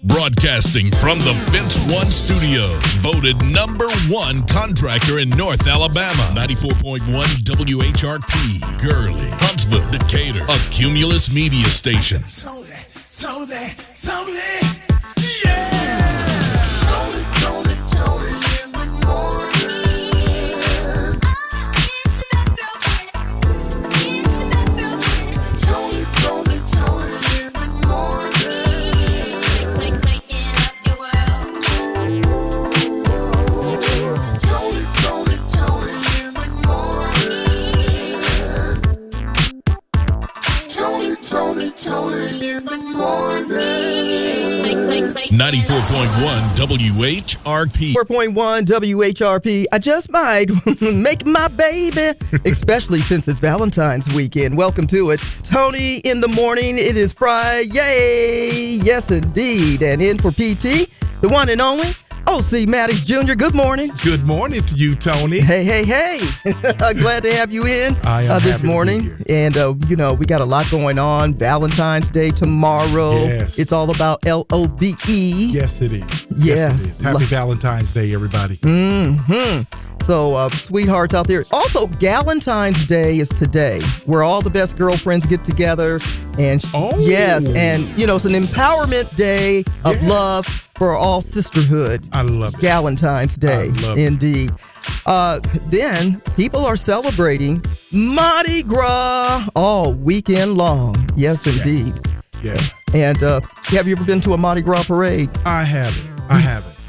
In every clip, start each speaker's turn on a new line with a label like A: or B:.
A: Broadcasting from the Fence One Studios, voted #1 contractor in North Alabama. 94.1 WHRP, Gurley, Huntsville, Decatur, a Cumulus media station.
B: Toni, yeah! Toni in the morning. Toni in the morning. Waking up your world. Toni in the morning. Toni in the morning.
A: 94.1 WHRP.
C: 4.1 WHRP. I just might make my baby, especially since it's Valentine's weekend. Welcome to it. Toni in the morning. It is Friday. Yes, indeed. And in for PT, the one and only O.C. Maddox Jr. Good morning.
D: Good morning to you, Toni.
C: Hey. Glad to have you in this morning. And, we got a lot going on. Valentine's Day tomorrow.
D: Yes.
C: It's all about LOVE.
D: Yes, it is. Yes, it is. Happy Valentine's Day, everybody.
C: So, sweethearts out there. Also, Galentine's Day is today, where all the best girlfriends get together. And yes, and, it's an empowerment day of love for all sisterhood.
D: I love it.
C: Galentine's Day, indeed. Then people are celebrating Mardi Gras all weekend long. Yes, indeed.
D: Yeah.
C: And have you ever been to a Mardi Gras parade?
D: I haven't.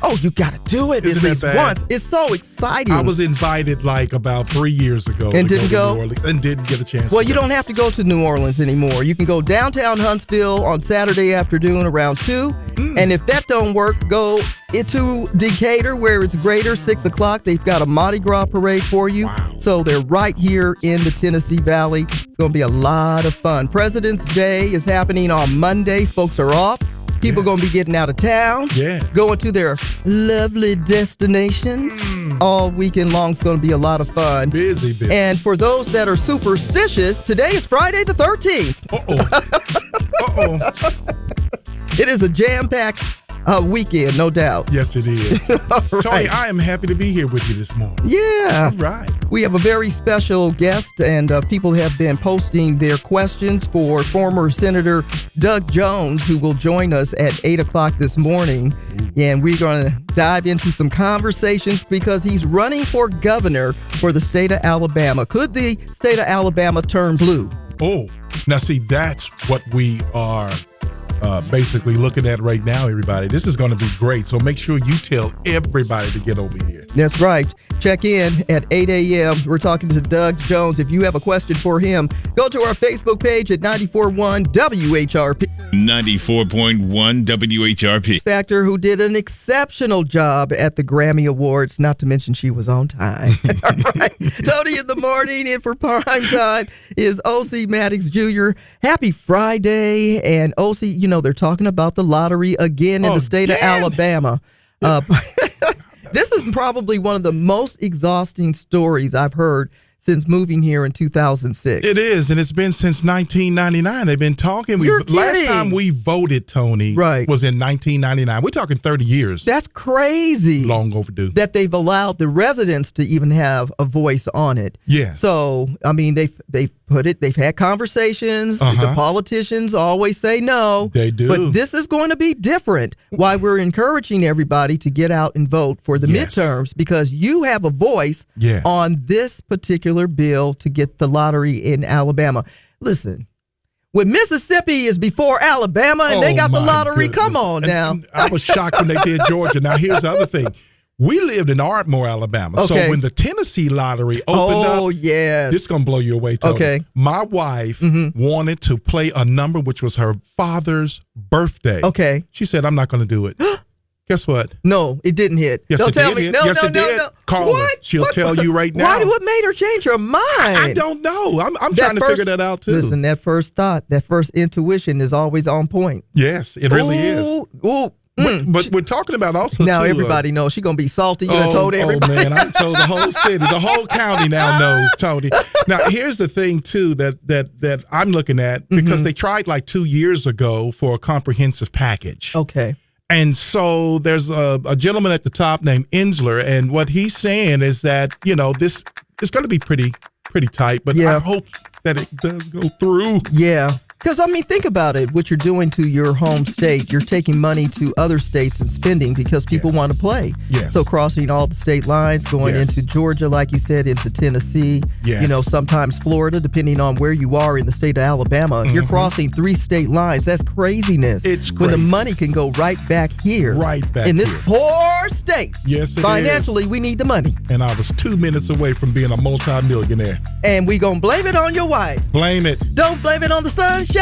C: Oh, you got to do it at least once. It's so exciting.
D: I was invited about 3 years ago.
C: And didn't go?
D: To New Orleans, and didn't get a chance.
C: Well, you don't have to go to New Orleans anymore. You can go downtown Huntsville on Saturday afternoon around 2. And if that don't work, go into Decatur where it's greater, 6 o'clock. They've got a Mardi Gras parade for you.
D: Wow.
C: So they're right here in the Tennessee Valley. It's going to be a lot of fun. President's Day is happening on Monday. Folks are off. People going to be getting out of town, going to their lovely destinations all weekend long. It's going to be a lot of fun.
D: Busy.
C: And for those that are superstitious, today is Friday the 13th. It is a jam-packed weekend, no doubt.
D: Yes, it is.
C: Right.
D: Toni, I am happy to be here with you this morning.
C: Yeah.
D: All right.
C: We have a very special guest, and people have been posting their questions for former Senator Doug Jones, who will join us at 8 o'clock this morning. And we're going to dive into some conversations because he's running for governor for the state of Alabama. Could the state of Alabama turn blue?
D: Oh, now see, that's what we are basically looking at right now, everybody. This is going to be great. So make sure you tell everybody to get over here.
C: That's right. Check in at 8 a.m. We're talking to Doug Jones. If you have a question for him, go to our Facebook page at 94.1 WHRP.
A: 94.1 WHRP.
C: Factor, who did an exceptional job at the Grammy Awards, not to mention she was on time. All right. Toni in the morning, and for prime time is O.C. Maddox Jr. Happy Friday. And O.C., they're talking about the lottery again in the state of Alabama. This is probably one of the most exhausting stories I've heard since moving here in 2006.
D: It is, and it's been since 1999. They've been talking. Last time we voted, Toni, was in 1999. We're talking 30 years.
C: That's crazy.
D: Long overdue.
C: That they've allowed the residents to even have a voice on it.
D: Yeah.
C: So, I mean, they've put it, they've had conversations. The politicians always say no.
D: They do.
C: But this is going to be different. Why we're encouraging everybody to get out and vote for the midterms, because you have a voice on this particular bill to get the lottery in Alabama. Listen, when Mississippi is before Alabama and they got the lottery, come on now.
D: And I was shocked when they did Georgia. Now, here's the other thing. We lived in Ardmore, Alabama. So when the Tennessee lottery opened up, this is going to blow you away, Toni. My wife wanted to play a number which was her father's birthday. She said, I'm not going to do it. Guess what?
C: No, it didn't hit.
D: Yes,
C: Don't
D: it
C: tell
D: did
C: me.
D: hit.
C: No,
D: yes,
C: no,
D: it
C: no,
D: did.
C: no.
D: Call her. She'll tell you right now.
C: What made her change her mind?
D: I don't know. I'm trying to figure that out, too.
C: Listen, that first thought, that first intuition is always on point.
D: Yes, it really is. But we're talking about also,
C: now
D: too,
C: everybody knows she's going to be salty. You done told everybody.
D: Oh, man, I told the whole city. The whole county now knows, Toni. Now, here's the thing, too, that I'm looking at, because they tried like 2 years ago for a comprehensive package.
C: Okay.
D: And so there's a gentleman at the top named Insler, and what he's saying is that, this is going to be pretty tight, but I hope that it does go through.
C: Yeah. Because, think about it. What you're doing to your home state, you're taking money to other states and spending because people want to play.
D: Yes.
C: So crossing all the state lines, going into Georgia, like you said, into Tennessee, sometimes Florida, depending on where you are in the state of Alabama. Mm-hmm. You're crossing 3 state lines. That's craziness.
D: It's crazy.
C: When the money can go right back here.
D: Right back
C: in this poor state.
D: Yes, it
C: Financially, we need the money.
D: And I was 2 minutes away from being a multimillionaire.
C: And we going to blame it on your wife.
D: Blame it.
C: Don't blame it on the sunshine.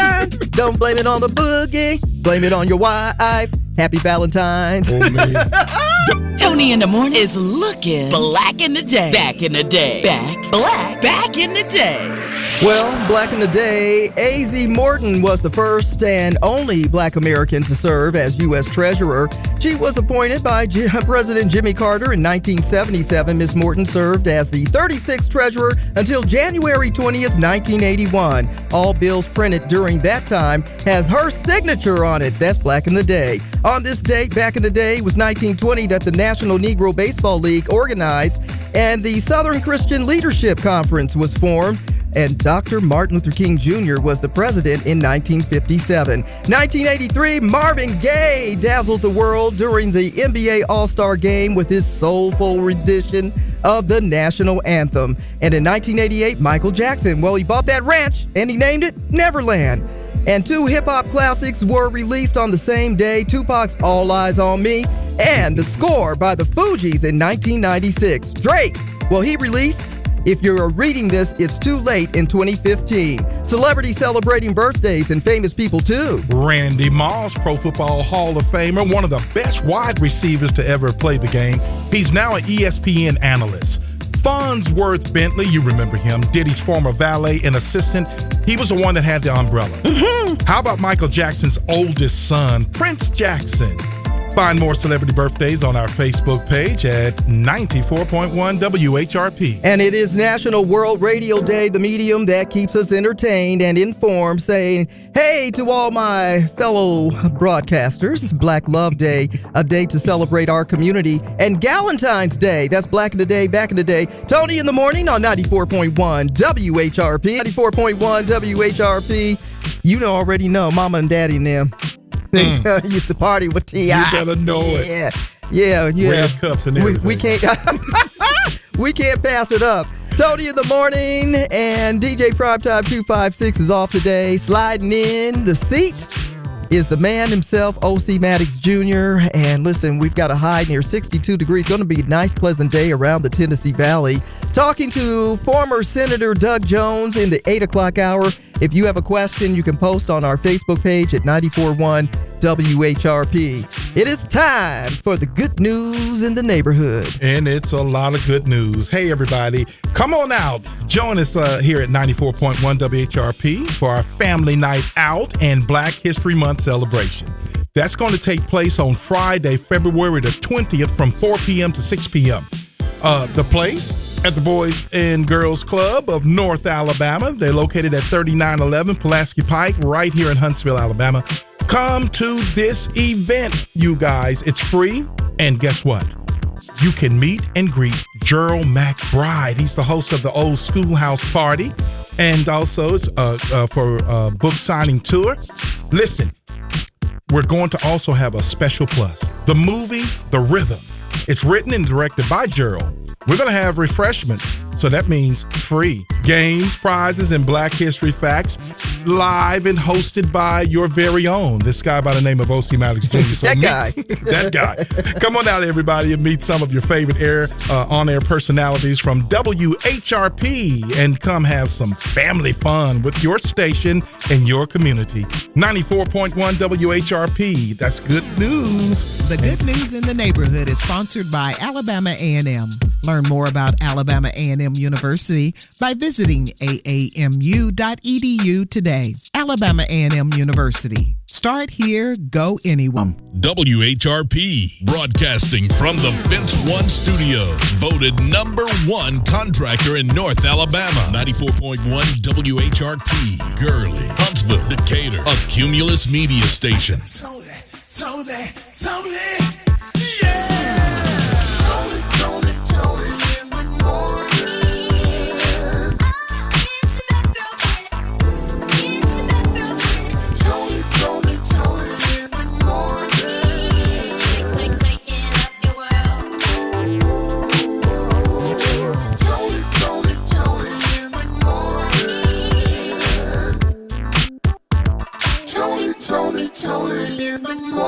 C: Don't blame it on the boogie. Blame it on your wife. Happy Valentine's.
D: Oh, man.
E: Toni in the morning is looking black in the day. Back in the day. Back in the day.
C: Well, back in the day, A.Z. Morton was the first and only black American to serve as U.S. Treasurer. She was appointed by President Jimmy Carter in 1977. Ms. Morton served as the 36th Treasurer until January 20th, 1981. All bills printed during that time has her signature on it. That's back in the day. On this date, back in the day, was 1920 that the National Negro Baseball League organized and the Southern Christian Leadership Conference was formed. And Dr. Martin Luther King Jr. was the president in 1957. 1983, Marvin Gaye dazzled the world during the NBA All-Star Game with his soulful rendition of the national anthem. And in 1988, Michael Jackson, he bought that ranch and he named it Neverland. And 2 hip-hop classics were released on the same day, Tupac's All Eyes on Me and The Score by the Fugees in 1996. Drake, he released If You're Reading This, It's Too Late in 2015. Celebrities celebrating birthdays and famous people too.
D: Randy Moss, Pro Football Hall of Famer, one of the best wide receivers to ever play the game. He's now an ESPN analyst. Farnsworth Bentley, you remember him, Diddy's former valet and assistant. He was the one that had the umbrella. Mm-hmm. How about Michael Jackson's oldest son, Prince Jackson? Find more celebrity birthdays on our Facebook page at 94.1 WHRP.
C: And it is National World Radio Day, the medium that keeps us entertained and informed, saying, hey, to all my fellow broadcasters, Black Love Day, a day to celebrate our community, and Galentine's Day, that's Black in the Day, back in the day. Toni in the morning on 94.1 WHRP. 94.1 WHRP. You already know, Mama and Daddy and them. They used to party with T.I.
D: You better know it.
C: Yeah.
D: Red cups and everything.
C: We can't we can't pass it up. Toni in the morning and DJ Primetime 256 is off today. Sliding in the seat is the man himself, O.C. Maddox Jr. And listen, we've got a high near 62 degrees. Going to be a nice, pleasant day around the Tennessee Valley. Talking to former Senator Doug Jones in the 8 o'clock hour. If you have a question, you can post on our Facebook page at 94.1 WHRP. It is time for the good news in the neighborhood.
D: And it's a lot of good news. Hey, everybody, come on out. Join us here at 94.1 WHRP for our family night out and Black History Month celebration. That's going to take place on Friday, February the 20th from 4 p.m. to 6 p.m. The place? At the Boys and Girls Club of North Alabama. They're located at 3911 Pulaski Pike, right here in Huntsville, Alabama. Come to this event, you guys. It's free. And guess what? You can meet and greet Gerald McBride. He's the host of the Old Schoolhouse Party. And also it's for a book signing tour. Listen, we're going to also have a special plus. The movie, The Rhythm. It's written and directed by Gerald. We're going to have refreshments, so that means free. Games, prizes, and Black History Facts, live and hosted by your very own, this guy by the name of O.C. Maddox Jr. So that guy. Come on out, everybody, and meet some of your favorite on-air personalities from WHRP, and come have some family fun with your station and your community. 94.1 WHRP. That's good news.
F: The good news in the neighborhood is sponsored by Alabama A&M. Learn more about Alabama A&M University by visiting aamu.edu today. Alabama A&M University. Start here, go anywhere.
A: WHRP, broadcasting from the Fence One studio, voted #1 contractor in North Alabama. 94.1 WHRP, Gurley, Huntsville, Decatur, a Cumulus media station.
B: Toni, yeah. Toni in the morning. Toni in the morning. Waking up your world. Toni in the morning. Toni in the morning.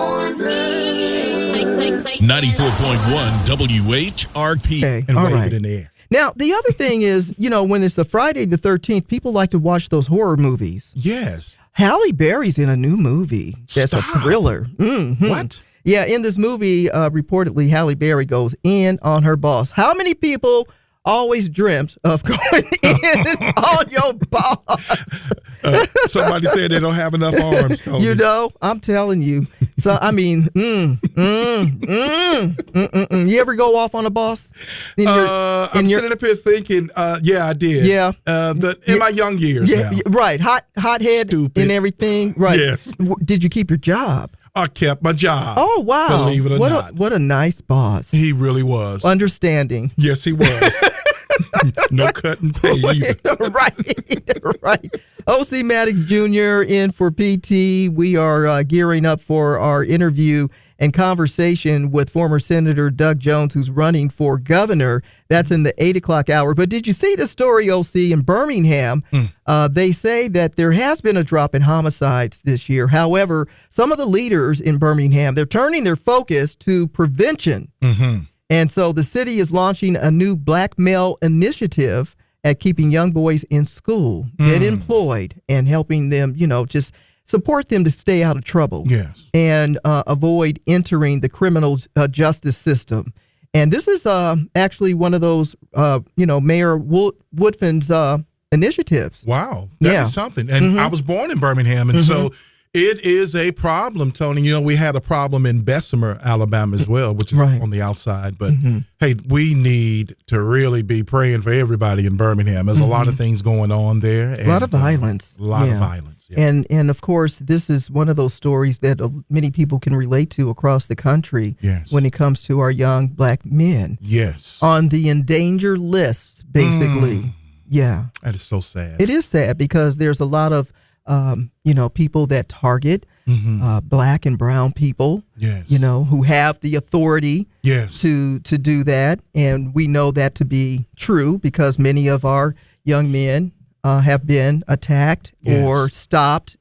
A: 94.1 WHRP.
C: Okay,
D: And
C: all
D: wave
C: right.
D: it in the air.
C: Now, the other thing is, when it's the Friday the 13th, people like to watch those horror movies.
D: Yes.
C: Halle Berry's in a new movie. That's
D: Stop.
C: a thriller. Mhm.
D: What?
C: Yeah, in this movie, reportedly, Halle Berry goes in on her boss. How many people always dreamt of going in on your boss?
D: Somebody said they don't have enough arms, Toni.
C: I'm telling you. So, I mean, you ever go off on a boss?
D: I'm sitting up here thinking, yeah, I did.
C: Yeah.
D: In my young years now.
C: Right. Hothead
D: Stupid.
C: and everything. Right.
D: Yes.
C: Did you keep your job?
D: I kept my job.
C: Oh, wow.
D: Believe it or not.
C: What a nice boss.
D: He really was.
C: Understanding.
D: Yes, he was. No cut and pay either.
C: Right. O.C. Maddox Jr. in for PT. We are gearing up for our interview and conversation with former Senator Doug Jones, who's running for governor. That's in the 8 o'clock hour. But did you see the story, O.C., in Birmingham? They say that there has been a drop in homicides this year. However, some of the leaders in Birmingham, they're turning their focus to prevention.
D: Mm-hmm.
C: And so the city is launching a new black male initiative at keeping young boys in school, get employed, and helping them, just support them to stay out of trouble.
D: Yes.
C: And avoid entering the criminal justice system. And this is actually one of those, Mayor Woodfin's initiatives.
D: Wow. That is something. And I was born in Birmingham, and so it is a problem, Toni. We had a problem in Bessemer, Alabama as well, which is on the outside. But, hey, we need to really be praying for everybody in Birmingham. There's a lot of things going on there.
C: A lot of violence.
D: A lot of violence. Yeah.
C: And, of course, this is one of those stories that many people can relate to across the country when it comes to our young black men.
D: Yes.
C: On the endangered list, basically. Yeah.
D: That is so sad.
C: It is sad because there's a lot of people that target black and brown people, who have the authority to do that. And we know that to be true because many of our young men have been attacked or stopped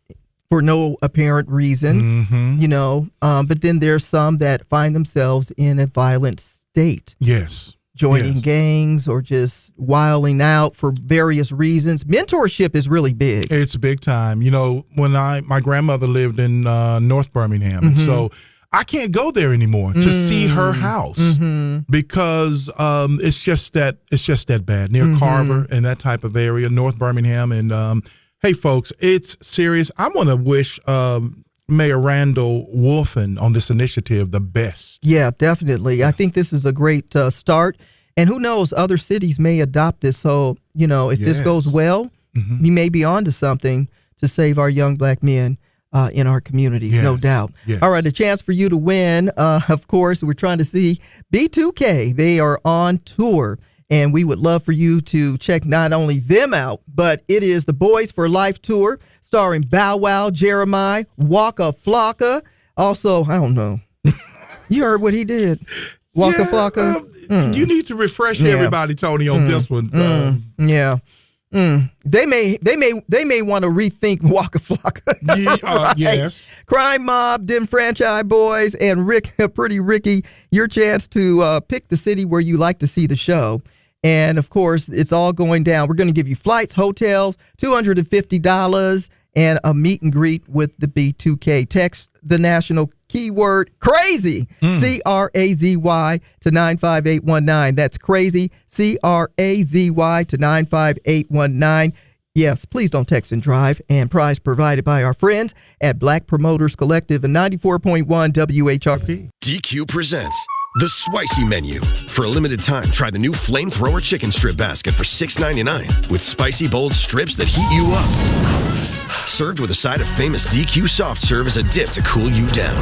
C: for no apparent reason, but then there's some that find themselves in a violent state.
D: Yes.
C: Joining gangs or just wilding out for various reasons. Mentorship is really big.
D: It's big time. When my grandmother lived in North Birmingham, and so I can't go there anymore to see her house because it's just that bad near Carver and that type of area, North Birmingham. And hey, folks, it's serious. I want to wish Mayor Randall Wolfen on this initiative the best.
C: Yeah, definitely. I think this is a great start. And who knows, other cities may adopt this. So, if this goes well, we may be on to something to save our young black men in our communities, no doubt.
D: Yes.
C: All right, a chance for you to win. Of course, we're trying to see B2K. They are on tour. And we would love for you to check not only them out, but it is the Boys for Life tour starring Bow Wow, Jeremiah, Waka Flocka. Also, I don't know. You heard what he did. Waka Flocka.
D: You need to refresh everybody, Toni, on this one.
C: They may want to rethink Waka Flocka. Right? Yes. Crime Mob, Dim Franchise Boys, and Pretty Ricky. Your chance to pick the city where you like to see the show. And, of course, it's all going down. We're going to give you flights, hotels, $250, and a meet and greet with the B2K. Text the national keyword CRAZY, CRAZY to 95819. That's crazy, CRAZY to 95819. Yes, please don't text and drive. And prize provided by our friends at Black Promoters Collective and 94.1 WHRP.
G: DQ presents The Spicy Menu. For a limited time, try the new Flamethrower Chicken Strip Basket for $6.99 with spicy, bold strips that heat you up. Served with a side of famous DQ soft serve as a dip to cool you down.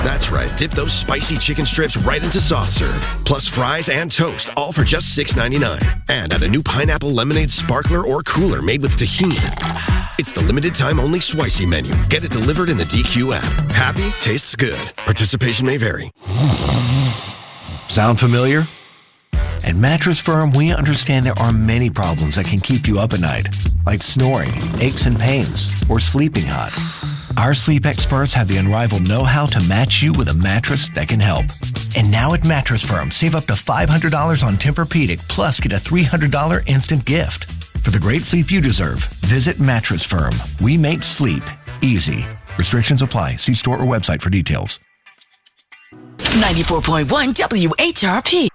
G: That's right, dip those spicy chicken strips right into soft serve. Plus fries and toast, all for just $6.99. And add a new pineapple lemonade sparkler or cooler made with tahini. It's the limited time only Swisey menu. Get it delivered in the DQ app. Happy, tastes good. Participation may vary.
H: Sound familiar? At Mattress Firm, we understand there are many problems that can keep you up at night, like snoring, aches and pains, or sleeping hot. Our sleep experts have the unrivaled know-how to match you with a mattress that can help. And now at Mattress Firm, save up to $500 on Tempur-Pedic, plus get a $300 instant gift. For the great sleep you deserve, visit Mattress Firm. We make sleep easy. Restrictions apply. See store or website for details.
E: 94.1 WHRP.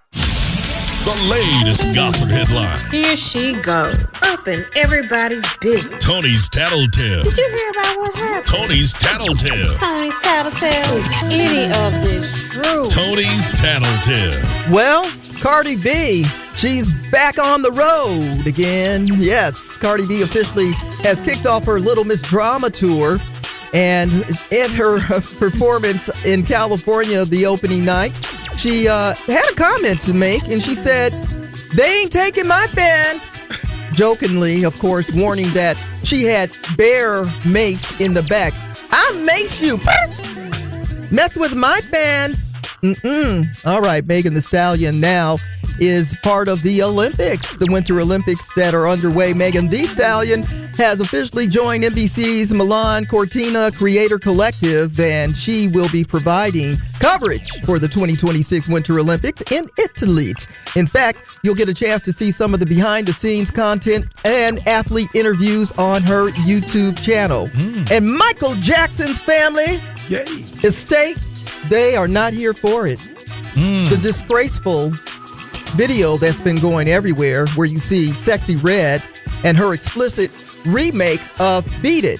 A: The latest gossip headline.
I: Here she goes. Up in everybody's business.
A: Tony's Tattletale.
I: Did you hear about what happened?
A: Tony's Tattletale.
I: Tony's Tattletale. Is any of this true?
A: Tony's Tattletale.
C: Well, Cardi B, she's back on the road again. Yes, Cardi B officially has kicked off her Little Miss Drama tour. And in her performance in California the opening night, she had a comment to make, and she said, "They ain't taking my fans." Jokingly, of course, warning that she had bear mace in the back. "I mace you. Mess with my fans." All right, Megan Thee Stallion now is part of the Olympics, the Winter Olympics that are underway. Megan Thee Stallion has officially joined NBC's Milan Cortina Creator Collective, and she will be providing coverage for the 2026 Winter Olympics in Italy. In fact, you'll get a chance to see some of the behind-the-scenes content and athlete interviews on her YouTube channel. And Michael Jackson's family, estate, they are not here for it. The disgraceful video that's been going everywhere where you see Sexy Red and her explicit remake of Beat It.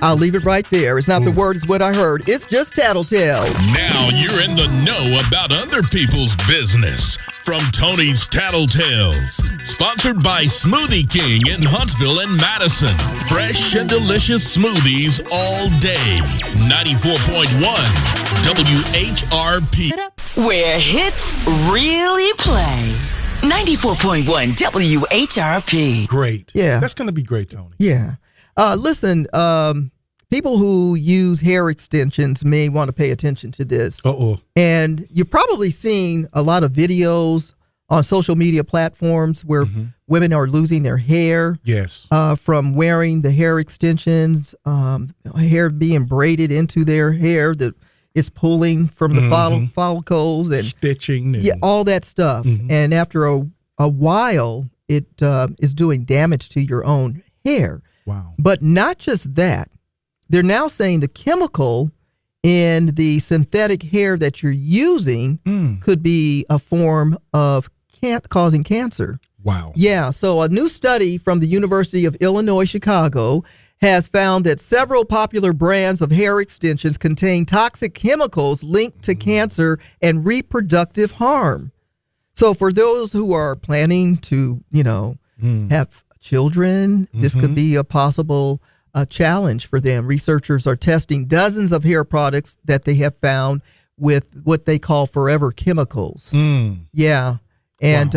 C: I'll leave it right there. It's not the word, it's what I heard. It's just tattletale.
A: Now you're in the know about other people's business. From Tony's Tattletales. Sponsored by Smoothie King in Huntsville and Madison. Fresh and delicious smoothies all day. 94.1 WHRP.
E: Where hits really play. 94.1 WHRP.
D: Great.
C: Yeah.
D: That's going to be great, Tony.
C: Yeah. Listen, people who use hair extensions may want to pay attention to this. And you've probably seen a lot of videos on social media platforms where women are losing their hair.
D: Yes.
C: From wearing the hair extensions, hair being braided into their hair that it's pulling from the follicles and
D: stitching. And
C: all that stuff. And after a while, it is doing damage to your own hair.
D: Wow.
C: But not just that. They're now saying the chemical in the synthetic hair that you're using could be a form of causing cancer.
D: Wow.
C: Yeah. So a new study from the University of Illinois, Chicago has found that several popular brands of hair extensions contain toxic chemicals linked to cancer and reproductive harm. So for those who are planning to, have children, this could be a possible challenge for them. Researchers are testing dozens of hair products that they have found with what they call forever chemicals. Yeah. And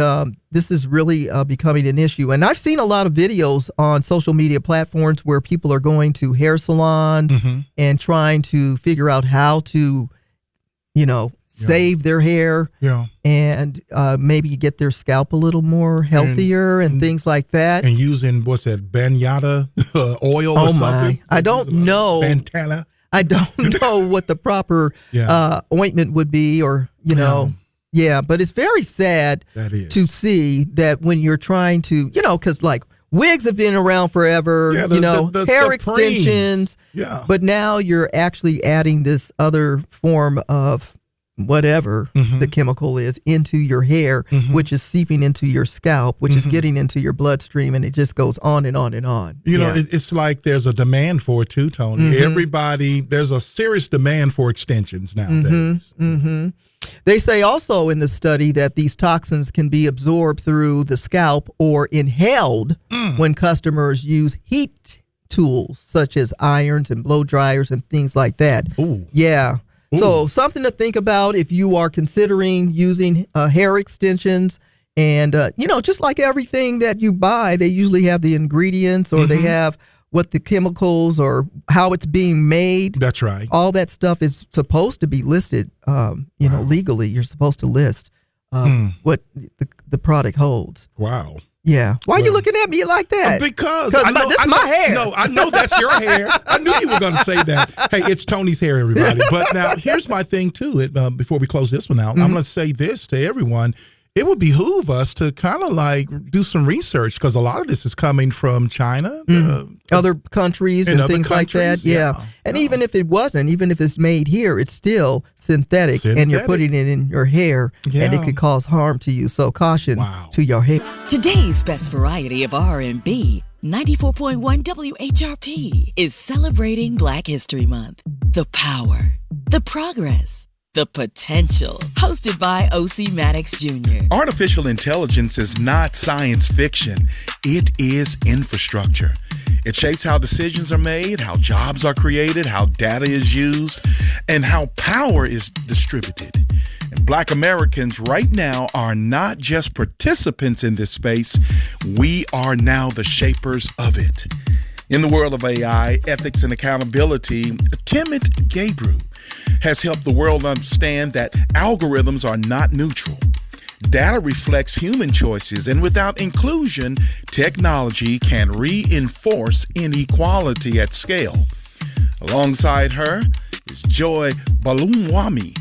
C: this is really becoming an issue. And I've seen a lot of videos on social media platforms where people are going to hair salons and trying to figure out how to, save their hair and maybe get their scalp a little more healthier and things like that.
D: And using, what's that, Banyata oil or something?
C: I don't know.
D: Bantana?
C: I don't know what the proper ointment would be or, Yeah, but it's very sad to see that when you're trying to, because like wigs have been around forever,
D: the
C: hair
D: Supreme
C: extensions.
D: Yeah.
C: But now you're actually adding this other form of whatever the chemical is into your hair, which is seeping into your scalp, which is getting into your bloodstream, and it just goes on and on and on.
D: It's like there's a demand for it too, Tony. Everybody, there's a serious demand for extensions nowadays.
C: They say also in the study that these toxins can be absorbed through the scalp or inhaled when customers use heat tools such as irons and blow dryers and things like that.
D: Ooh.
C: Yeah.
D: Ooh.
C: So something to think about if you are considering using hair extensions. And, just like everything that you buy, they usually have the ingredients or they have what the chemicals or how it's being made.
D: That's right.
C: All that stuff is supposed to be listed, legally. You're supposed to list what the product holds.
D: Wow.
C: Yeah. Why are you looking at me like that?
D: Because
C: that's my hair.
D: No, I know that's your hair. I knew you were going to say that. Hey, it's Tony's hair, everybody. But now here's my thing, too. Before we close this one out, I'm going to say this to everyone. It would behoove us to kind of like do some research because a lot of this is coming from China,
C: other countries and things like that. Yeah. And even if it wasn't, even if it's made here, it's still synthetic. And you're putting it in your hair and it could cause harm to you. So caution to your hair.
E: Today's best variety of R&B, 94.1 WHRP, is celebrating Black History Month. The power, the progress, the potential. Hosted by O.C. Maddox Jr.
J: Artificial intelligence is not science fiction. It is infrastructure. It shapes how decisions are made, how jobs are created, how data is used, and how power is distributed. And Black Americans right now are not just participants in this space. We are now the shapers of it. In the world of AI, ethics and accountability, Timid Gabriel has helped the world understand that algorithms are not neutral. Data reflects human choices, and without inclusion, technology can reinforce inequality at scale. Alongside her is Joy Balumwami,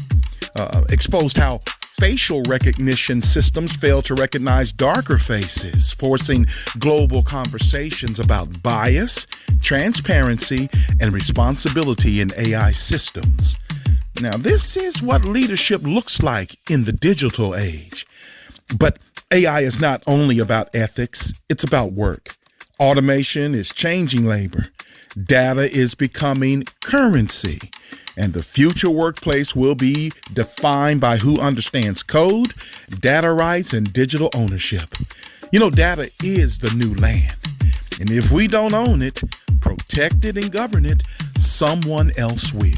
J: exposed how facial recognition systems fail to recognize darker faces, forcing global conversations about bias, transparency, and responsibility in AI systems. Now, this is what leadership looks like in the digital age. But AI is not only about ethics, it's about work. Automation is changing labor. Data is becoming currency. And the future workplace will be defined by who understands code, data rights, and digital ownership. Data is the new land. And if we don't own it, protect it, and govern it, someone else will.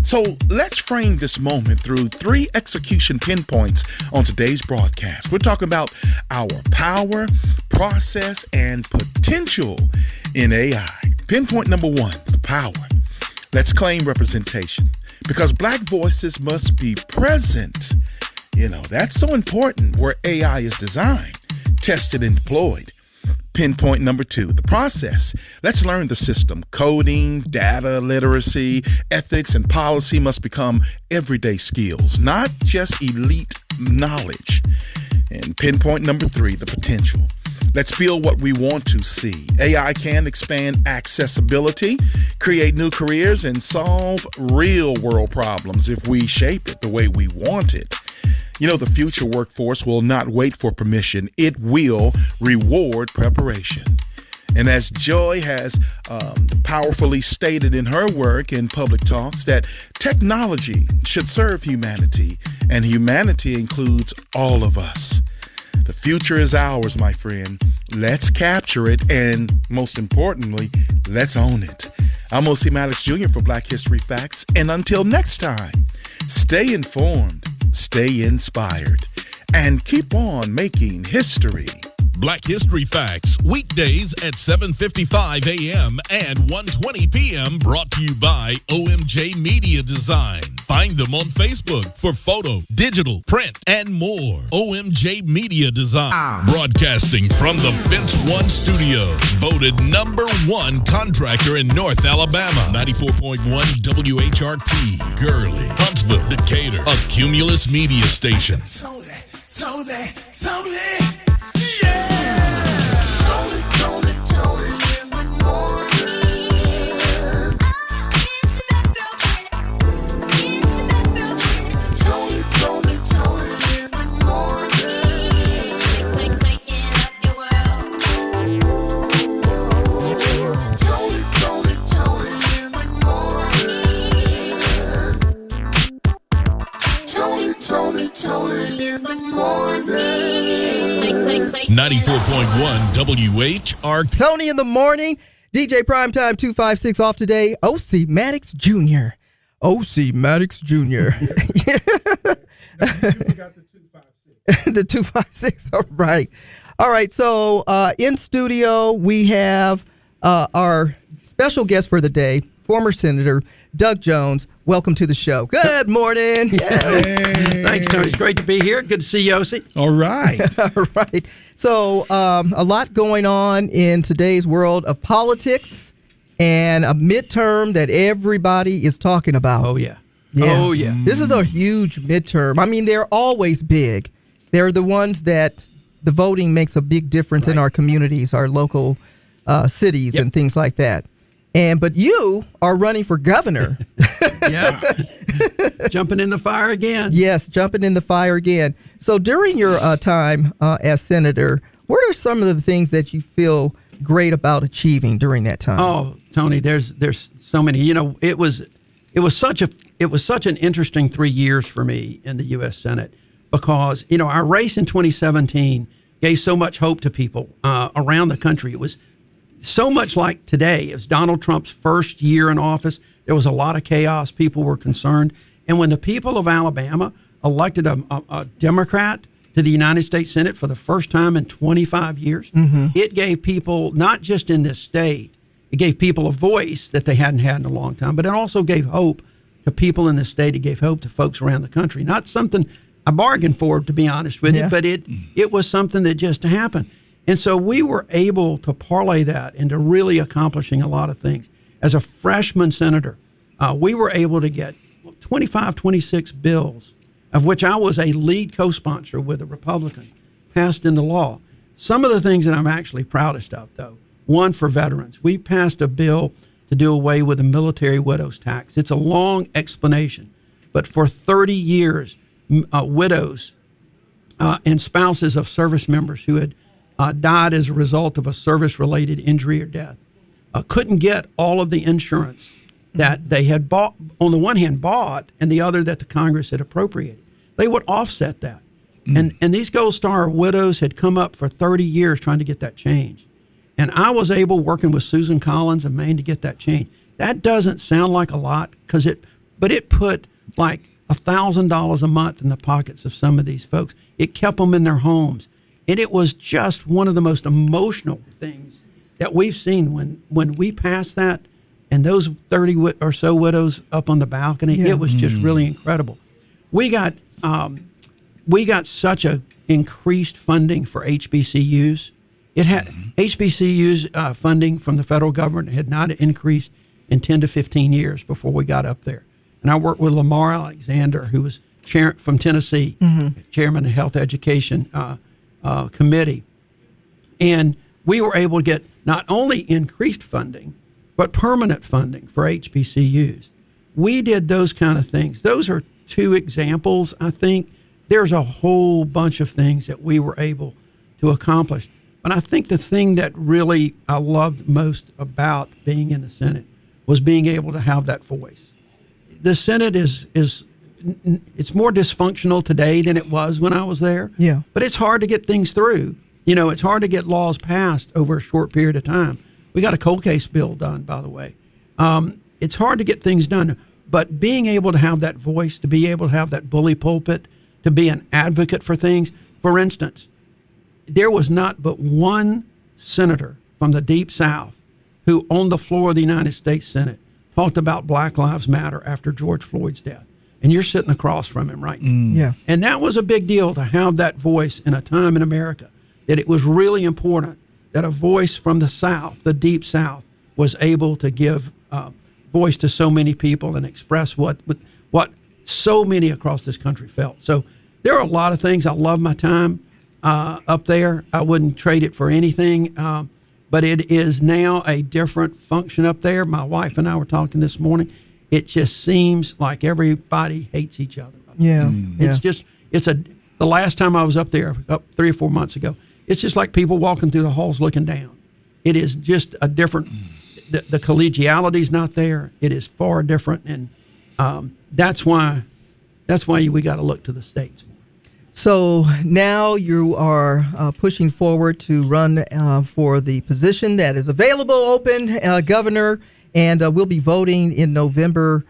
J: So let's frame this moment through 3 execution pinpoints on today's broadcast. We're talking about our power, process, and potential in AI. Pinpoint number 1, the power. Let's claim representation because Black voices must be present. That's so important where AI is designed, tested, and deployed. Pinpoint number 2, the process. Let's learn the system. Coding, data literacy, ethics, and policy must become everyday skills, not just elite knowledge. And pinpoint number 3, the potential. Let's build what we want to see. AI can expand accessibility, create new careers, and solve real-world problems if we shape it the way we want it. The future workforce will not wait for permission. It will reward preparation. And as Joy has powerfully stated in her work in public talks, that technology should serve humanity, and humanity includes all of us. The future is ours, my friend. Let's capture it, and most importantly, let's own it. I'm O.C. Maddox Jr. for Black History Facts, and until next time, stay informed, stay inspired, and keep on making history.
A: Black History Facts, weekdays at 7:55 a.m. and 1:20 p.m. brought to you by OMJ Media Design. Find them on Facebook for photo, digital, print, and more. OMJ Media Design. Broadcasting from the Fence One Studio. Voted #1 contractor in North Alabama. 94.1 WHRP. Gurley, Huntsville, Decatur. A Cumulus media station.
B: Tony. Tony in the morning.
A: 94.1 WHRP.
C: Tony in the morning. DJ Primetime 256 off today. O.C. Maddox Jr. O.C. Maddox Jr. The 256. All right. All right. So in studio, we have our special guest for the day, former Senator Doug Jones. Welcome to the show. Good morning.
K: Thanks, Tony. It's great to be here. Good to see you, O.C.
D: All right.
C: All right. So a lot going on in today's world of politics and a midterm that everybody is talking about.
K: Oh, yeah. Oh, yeah.
C: This is a huge midterm. I mean, they're always big. They're the ones that the voting makes a big difference in our communities, our local cities and things like that. But you are running for governor.
K: Yeah. Jumping in the fire again.
C: Yes, jumping in the fire again. So during your time as senator, what are some of the things that you feel great about achieving during that time?
K: Oh, Tony, there's so many. You know, it was such an interesting 3 years for me in the U.S. Senate because, you know, our race in 2017 gave so much hope to people around the country. It was so much like today. It was Donald Trump's first year in office. There was a lot of chaos. People were concerned. And when the people of Alabama elected a Democrat to the United States Senate for the first time in 25 years, it gave people, not just in this state, it gave people a voice that they hadn't had in a long time, but it also gave hope to people in the state. It gave hope to folks around the country. Not something I bargained for, to be honest with you, but it was something that just happened. And so we were able to parlay that into really accomplishing a lot of things. As a freshman senator, we were able to get 26 bills, of which I was a lead co-sponsor with a Republican, passed into law. Some of the things that I'm actually proudest of, though, one for veterans. We passed a bill to do away with the military widows tax. It's a long explanation, but for 30 years, widows and spouses of service members who had died as a result of a service-related injury or death couldn't get all of the insurance that they had bought, on the one hand bought, and the other that the Congress had appropriated. They would offset that. And these Gold Star widows had come up for 30 years trying to get that changed. And I was able, working with Susan Collins in Maine, to get that changed. That doesn't sound like a lot, but it put like $1,000 a month in the pockets of some of these folks. It kept them in their homes. And it was just one of the most emotional things that we've seen when we passed that, and those 30 or so widows up on the balcony. It was just really incredible. We got such a increased funding for HBCUs. It had HBCUs funding from the federal government had not increased in 10 to 15 years before we got up there. And I worked with Lamar Alexander, who was from Tennessee, chairman of Health Education Committee. And we were able to get not only increased funding, but permanent funding for HBCUs. We did those kind of things. Those are two examples, I think. There's a whole bunch of things that we were able to accomplish. But I think the thing that really I loved most about being in the Senate was being able to have that voice. The Senate is it's more dysfunctional today than it was when I was there.
C: Yeah.
K: But it's hard to get things through. You know, it's hard to get laws passed over a short period of time. We got a cold case bill done, by the way. It's hard to get things done. But being able to have that voice, to be able to have that bully pulpit, to be an advocate for things. For instance, there was not but one senator from the Deep South who, on the floor of the United States Senate, talked about Black Lives Matter after George Floyd's death. And you're sitting across from him right now.
C: Yeah.
K: And that was a big deal, to have that voice in a time in America that it was really important that a voice from the South, the Deep South, was able to give voice to so many people and express what so many across this country felt. So there are a lot of things. I love my time up there. I wouldn't trade it for anything. But it is now a different function up there. My wife and I were talking this morning. It just seems like everybody hates each other.
C: Yeah.
K: The last time I was up there, 3 or 4 months ago, it's just like people walking through the halls looking down. It is just a different, the collegiality's not there. It is far different. And that's why we got to look to the states more.
C: So now you are pushing forward to run for the position that is available, open, governor, and we'll be voting in November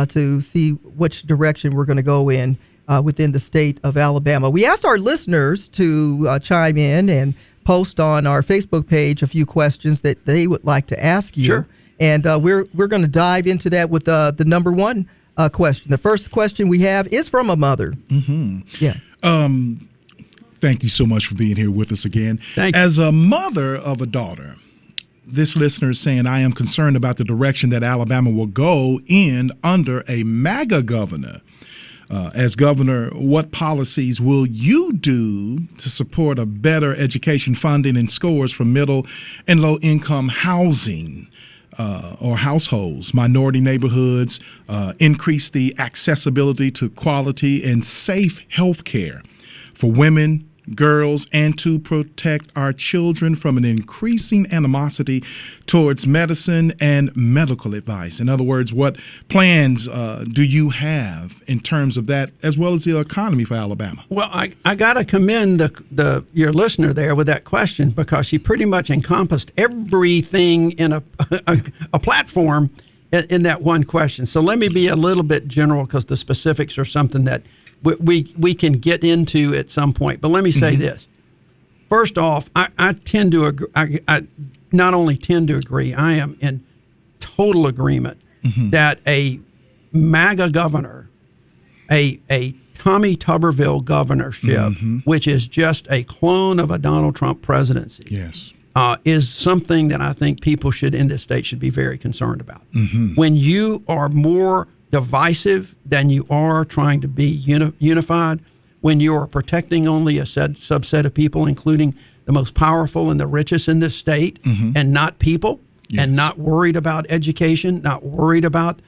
C: to see which direction we're going to go in within the state of Alabama. We asked our listeners to chime in and post on our Facebook page a few questions that they would like to ask you.
K: Sure.
C: And we're going to dive into that with the number one question. The first question we have is from a mother.
D: Mm-hmm.
C: Yeah.
D: Thank you so much for being here with us again.
K: Thank you.
D: As a mother of a daughter, this listener is saying, I am concerned about the direction that Alabama will go in under a MAGA governor. As governor, what policies will you do to support a better education funding and scores for middle and low income housing or households, minority neighborhoods, increase the accessibility to quality and safe health care for women, girls, and to protect our children from an increasing animosity towards medicine and medical advice? In other words, what plans do you have in terms of that, as well as the economy for Alabama?
K: Well, I got to commend your listener there with that question, because she pretty much encompassed everything in a platform in that one question. So let me be a little bit general, because the specifics are something that we can get into at some point. But let me say this. First off, I tend to agree. I not only tend to agree, I am in total agreement that a MAGA governor, a Tommy Tuberville governorship, which is just a clone of a Donald Trump presidency,
D: yes,
K: is something that I think people in this state should be very concerned about. When you are more divisive than you are trying to be unified, when you are protecting only a subset of people, including the most powerful and the richest in this state, and not people, and not worried about education, not worried about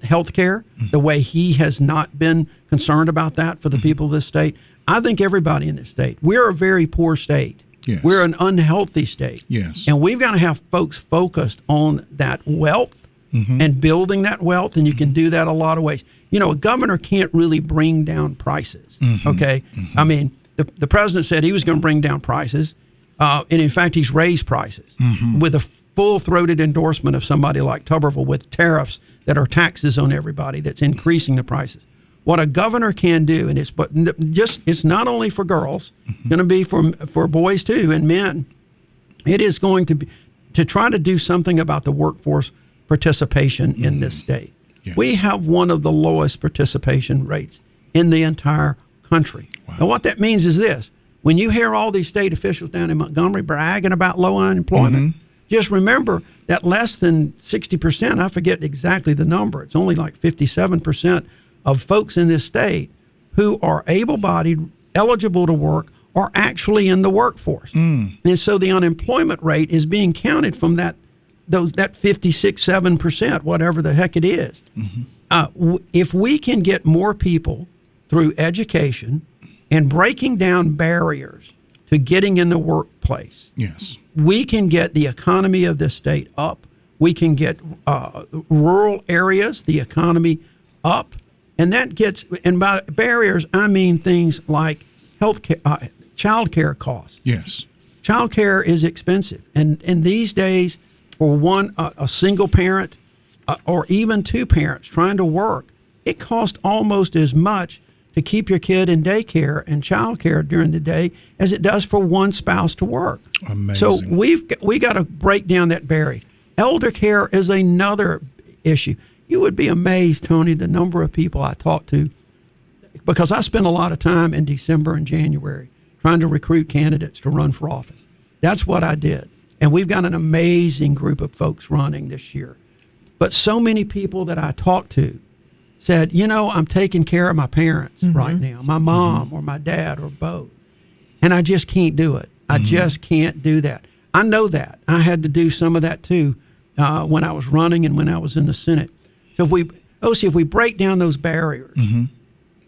K: health care, the way he has not been concerned about that for the people of this state. I think everybody in this state, we're a very poor state.
D: Yes.
K: We're an unhealthy state.
D: Yes.
K: And we've got to have folks focused on that wealth and building that wealth, and you can do that a lot of ways. You know, a governor can't really bring down prices, okay? I mean, the president said he was going to bring down prices, and in fact, he's raised prices with a full-throated endorsement of somebody like Tuberville with tariffs that are taxes on everybody that's increasing the prices. What a governor can do, and it's not only for girls, it's going to be for boys too and men. It is going to be to try to do something about the workforce participation in this state.
D: Yes.
K: We have one of the lowest participation rates in the entire country.
D: Wow.
K: Now, what that means is this. When you hear all these state officials down in Montgomery bragging about low unemployment, just remember that less than 60%, I forget exactly the number, it's only like 57% of folks in this state who are able-bodied, eligible to work, are actually in the workforce. And so the unemployment rate is being counted from that 56-7%, whatever the heck it is. If we can get more people through education and breaking down barriers to getting in the workplace,
D: yes,
K: we can get the economy of this state up. We can get rural areas, the economy up, and that gets. And by barriers, I mean things like healthcare, child care costs.
D: Yes,
K: child care is expensive, and these days, for a single parent or even two parents trying to work, it costs almost as much to keep your kid in daycare and child care during the day as it does for one spouse to work.
D: Amazing.
K: So we got to break down that barrier. Elder care is another issue. You would be amazed, Tony, the number of people I talk to, because I spent a lot of time in December and January trying to recruit candidates to run for office. That's what I did. And we've got an amazing group of folks running this year. But so many people that I talked to said, you know, I'm taking care of my parents right now, my mom or my dad or both. And I just can't do it. I just can't do that. I know that. I had to do some of that too when I was running and when I was in the Senate. So if we break down those barriers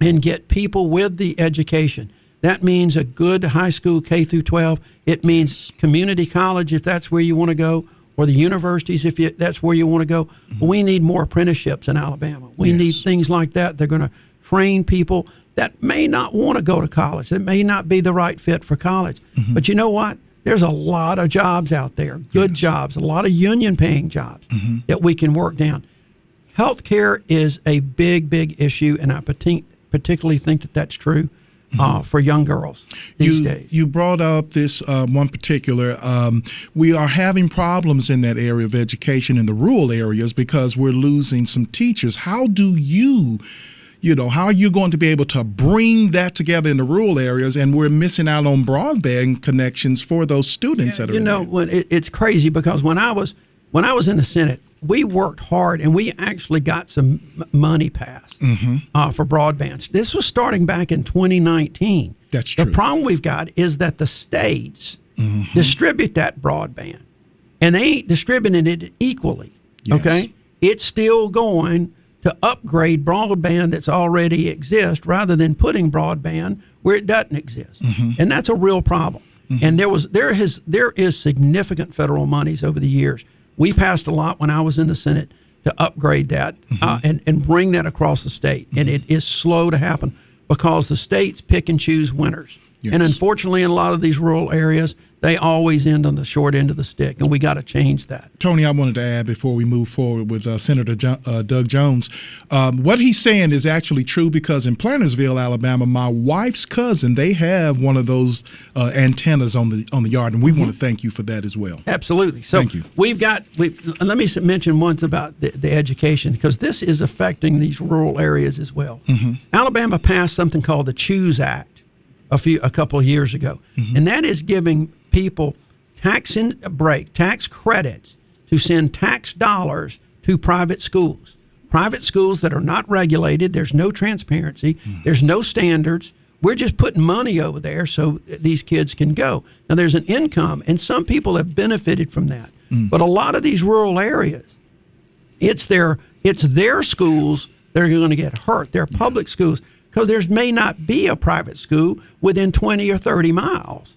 K: and get people with the education, that means a good high school K through 12. It means community college if that's where you want to go, or the universities if that's where you want to go. We need more apprenticeships in Alabama. We need things like that. They're going to train people. that may not want to go to college, that may not be the right fit for college. Mm-hmm. But you know what? There's a lot of jobs out there, good jobs, a lot of union-paying jobs that we can work down. Healthcare is a big, big issue, and I particularly think that that's true for young girls these days.
D: You brought up this one particular, we are having problems in that area of education in the rural areas because we're losing some teachers. How do how are you going to be able to bring that together in the rural areas, and we're missing out on broadband connections for those students that are
K: when it's crazy because when I was in the Senate, we worked hard and we actually got some money passed for broadband. This was starting back in 2019.
D: That's true.
K: The problem we've got is that the states distribute that broadband, and they ain't distributing it equally. Yes. Okay, it's still going to upgrade broadband that's already exists rather than putting broadband where it doesn't exist, and that's a real problem. And there is significant federal monies over the years. We passed a lot when I was in the Senate to upgrade that and bring that across the state. And it is slow to happen because the states pick and choose winners. Yes. And unfortunately, in a lot of these rural areas, they always end on the short end of the stick, and we got to change that.
D: Tony, I wanted to add before we move forward with Senator Doug Jones, what he's saying is actually true because in Plantersville, Alabama, my wife's cousin, they have one of those antennas on the yard, and we want to thank you for that as well.
K: Absolutely. So
D: thank you.
K: Let me mention once about the education because this is affecting these rural areas as well. Alabama passed something called the Choose Act a couple of years ago, and that is giving people tax credits to send tax dollars to private schools that are not regulated. There's no transparency. There's no standards. We're just putting money over there so these kids can go. Now there's an income, and some people have benefited from that. But a lot of these rural areas, it's their schools that are going to get hurt. They're public schools. Because there may not be a private school within 20 or 30 miles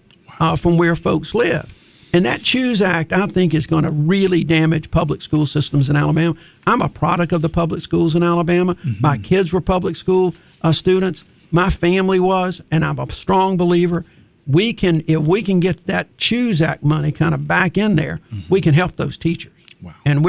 K: from where folks live. And that Choose Act, I think, is going to really damage public school systems in Alabama. I'm a product of the public schools in Alabama. My kids were public school students. My family was, and I'm a strong believer. If we can get that Choose Act money kind of back in there, we can help those teachers. Wow. And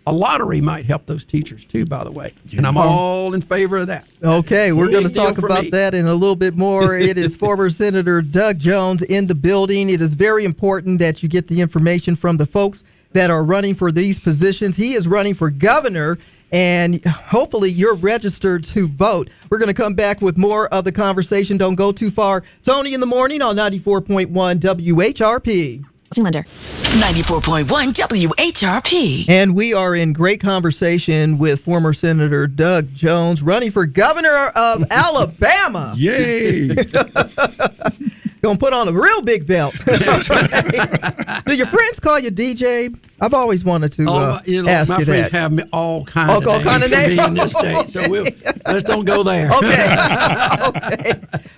K: a lottery might help those teachers too, by the way. Yeah. And I'm all in favor of that.
C: Okay, we're going to talk about that in a little bit more. It is former Senator Doug Jones in the building. It is very important that you get the information from the folks that are running for these positions. He is running for governor, and hopefully you're registered to vote. We're going to come back with more of the conversation. Don't go too far. Tony in the morning on 94.1 WHRP.
E: Cylinder. 94.1 WHRP.
C: And we are in great conversation with former Senator Doug Jones, running for governor of Alabama.
D: Yay!
C: Gonna put on a real big belt. Do your friends call you DJ? I've always wanted to ask you that.
K: My friends have me all kinds of names in this state, so let's don't go there.
C: Okay.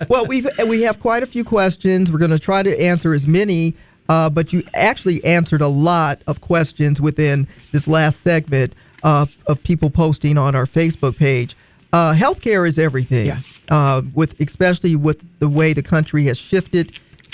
C: Well, we have quite a few questions. We're going to try to answer as many. But you actually answered a lot of questions within this last segment of people posting on our Facebook page. Healthcare is everything, especially with the way the country has shifted,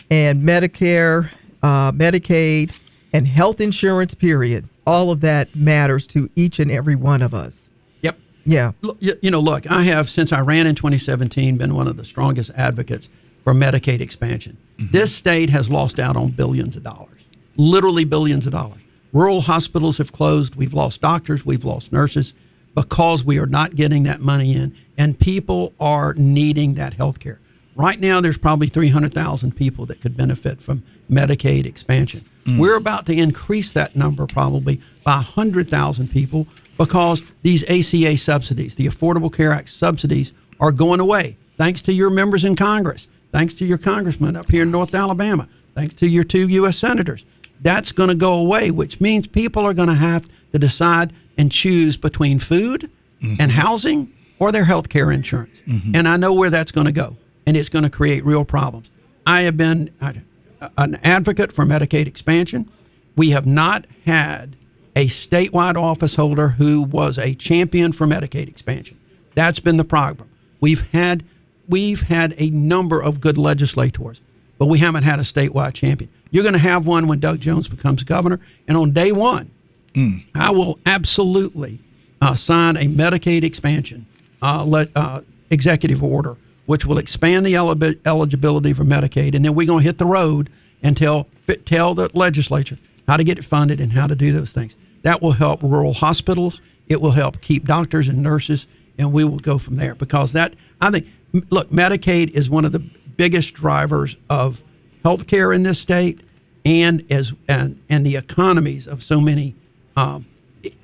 C: and Medicare, Medicaid, and health insurance, period. All of that matters to each and every one of us.
K: Yep.
C: Yeah.
K: Look, I have, since I ran in 2017, been one of the strongest advocates for Medicaid expansion. This state has lost out on billions of dollars, literally billions of dollars. Rural hospitals have closed. We've lost doctors. We've lost nurses because we are not getting that money in, and people are needing that health care. Right now, there's probably 300,000 people that could benefit from Medicaid expansion. We're about to increase that number probably by 100,000 people because these ACA subsidies, the Affordable Care Act subsidies, are going away, thanks to your members in Congress. Thanks to your congressman up here in North Alabama, thanks to your 2 U.S. senators. That's going to go away, which means people are going to have to decide and choose between food and housing or their health care insurance. And I know where that's going to go, and it's going to create real problems. I have been an advocate for Medicaid expansion. We have not had a statewide office holder who was a champion for Medicaid expansion. That's been the problem. We've had we've had a number of good legislators, but we haven't had a statewide champion. You're going to have one when Doug Jones becomes governor, and on day one, I will absolutely sign a Medicaid expansion executive order, which will expand the eligibility for Medicaid, and then we're going to hit the road and tell the legislature how to get it funded and how to do those things. That will help rural hospitals. It will help keep doctors and nurses, and we will go from there. Because I think, look, Medicaid is one of the biggest drivers of health care in this state, and the economies of so many.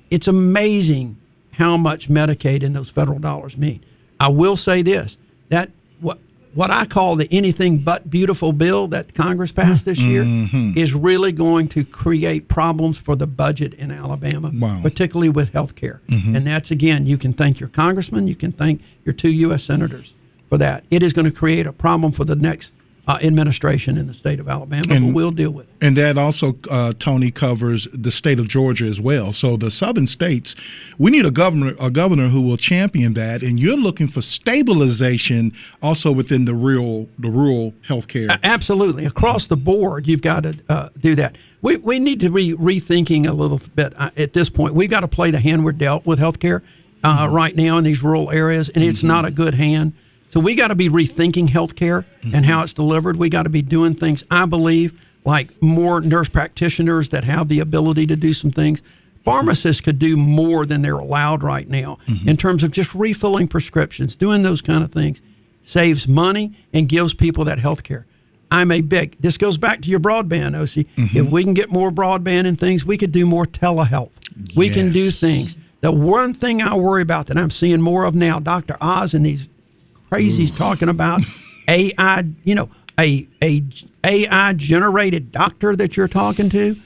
K: It's amazing how much Medicaid and those federal dollars mean. I will say this, that what I call the anything but beautiful bill that Congress passed this year is really going to create problems for the budget in Alabama, particularly with health care. And that's, again, you can thank your congressman, you can thank your 2 U.S. senators for that. It is going to create a problem for the next administration in the state of Alabama, but we'll deal with it.
D: And that also, Toni, covers the state of Georgia as well. So the southern states, we need a governor who will champion that. And you're looking for stabilization also within the rural health care.
K: Absolutely. Across the board, you've got to do that. We need to be rethinking a little bit at this point. We've got to play the hand we're dealt with health care right now in these rural areas, and it's not a good hand. So we got to be rethinking healthcare and how it's delivered. We got to be doing things, I believe, like more nurse practitioners that have the ability to do some things. Pharmacists could do more than they're allowed right now in terms of just refilling prescriptions, doing those kind of things. Saves money and gives people that health care. This goes back to your broadband, OC. If we can get more broadband and things, we could do more telehealth. We can do things. The one thing I worry about that I'm seeing more of now, Dr. Oz and these crazies talking about AI, a AI generated doctor that you're talking to.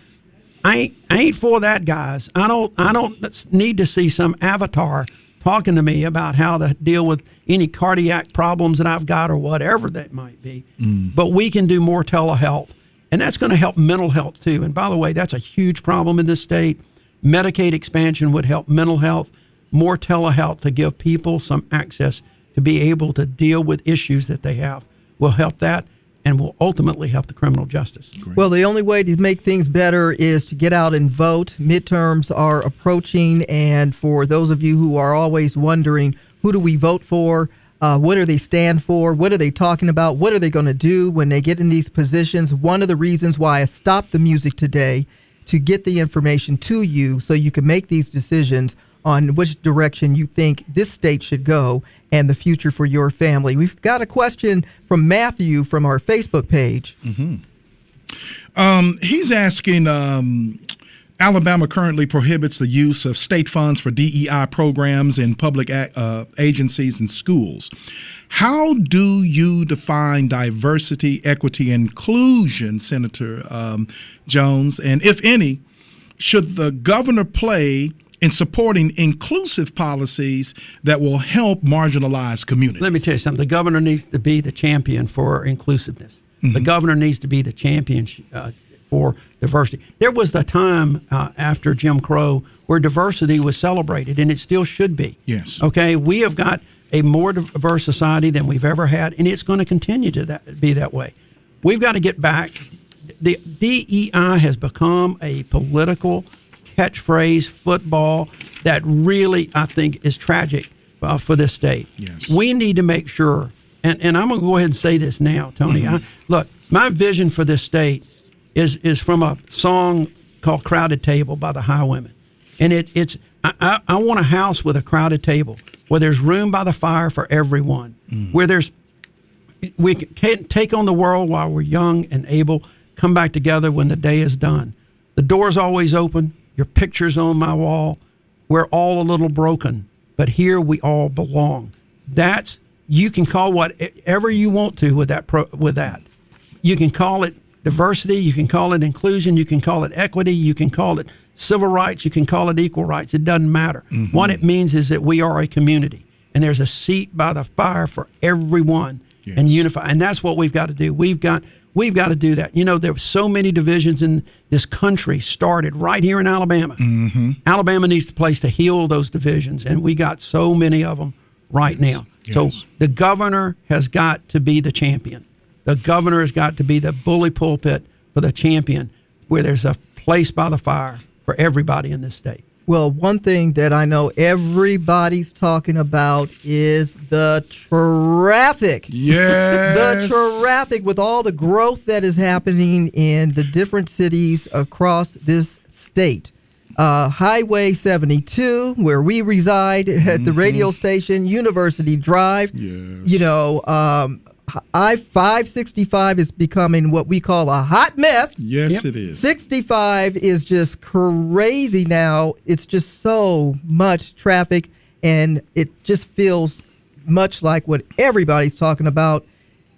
K: I ain't for that, guys. I don't need to see some avatar talking to me about how to deal with any cardiac problems that I've got or whatever that might be. But we can do more telehealth, and that's going to help mental health too. And by the way, that's a huge problem in this state. Medicaid expansion would help mental health, more telehealth to give people some access to be able to deal with issues that they have will help that and will ultimately help the criminal justice.
C: Great. Well, the only way to make things better is to get out and vote. Midterms are approaching, and for those of you who are always wondering, who do we vote for? What do they stand for? What are they talking about? What are they going to do when they get in these positions? One of the reasons why I stopped the music today to get the information to you so you can make these decisions on which direction you think this state should go and the future for your family. We've got a question from Matthew from our Facebook page.
D: He's asking, Alabama currently prohibits the use of state funds for DEI programs in public agencies and schools. How do you define diversity, equity, and inclusion, Senator Jones? And if any, should the governor play in supporting inclusive policies that will help marginalized communities?
K: Let me tell you something. The governor needs to be the champion for inclusiveness. The governor needs to be the champion for diversity. There was the time after Jim Crow where diversity was celebrated, and it still should be.
D: Yes.
K: Okay, we have got a more diverse society than we've ever had, and it's going to continue to be that way. We've got to get back. The DEI has become a political catchphrase, football, that really, I think, is tragic for this state.
D: Yes.
K: We need to make sure, and I'm going to go ahead and say this now, Tony. Look, my vision for this state is from a song called Crowded Table by the Highwomen. And I want a house with a crowded table where there's room by the fire for everyone, where we can take on the world while we're young and able, come back together when the day is done. The door's always open. Your picture's on my wall. We're all a little broken, but here we all belong. You can call whatever you want to with that. You can call it diversity. You can call it inclusion. You can call it equity. You can call it civil rights. You can call it equal rights. It doesn't matter. What it means is that we are a community, and there's a seat by the fire for everyone, and unify. And that's what we've got to do. We've got to do that. You know, there were so many divisions in this country started right here in Alabama. Alabama needs a place to heal those divisions, and we got so many of them right now.
J: Yes.
K: So the governor has got to be the champion. The governor has got to be the bully pulpit for the champion, where there's a place by the fire for everybody in this state.
C: Well, one thing that I know everybody's talking about is the traffic.
D: Yes.
C: The traffic with all the growth that is happening in the different cities across this state. Highway 72, where we reside at the radio station, University Drive.
D: Yes.
C: I-565 is becoming what we call a hot mess.
D: Yes, it is.
C: 65 is just crazy now. It's just so much traffic, and it just feels much like what everybody's talking about.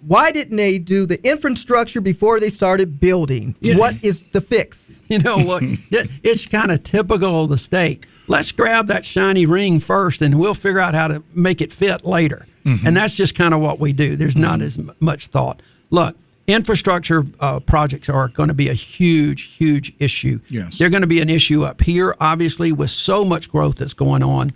C: Why didn't they do the infrastructure before they started building?
K: Yeah.
C: What is the fix?
K: You know what? It's kind of typical of the state. Let's grab that shiny ring first, and we'll figure out how to make it fit later. And that's just kind of what we do. There's not as much thought. Look, infrastructure projects are going to be a huge, huge issue.
D: Yes.
K: They're going to be an issue up here, obviously, with so much growth that's going on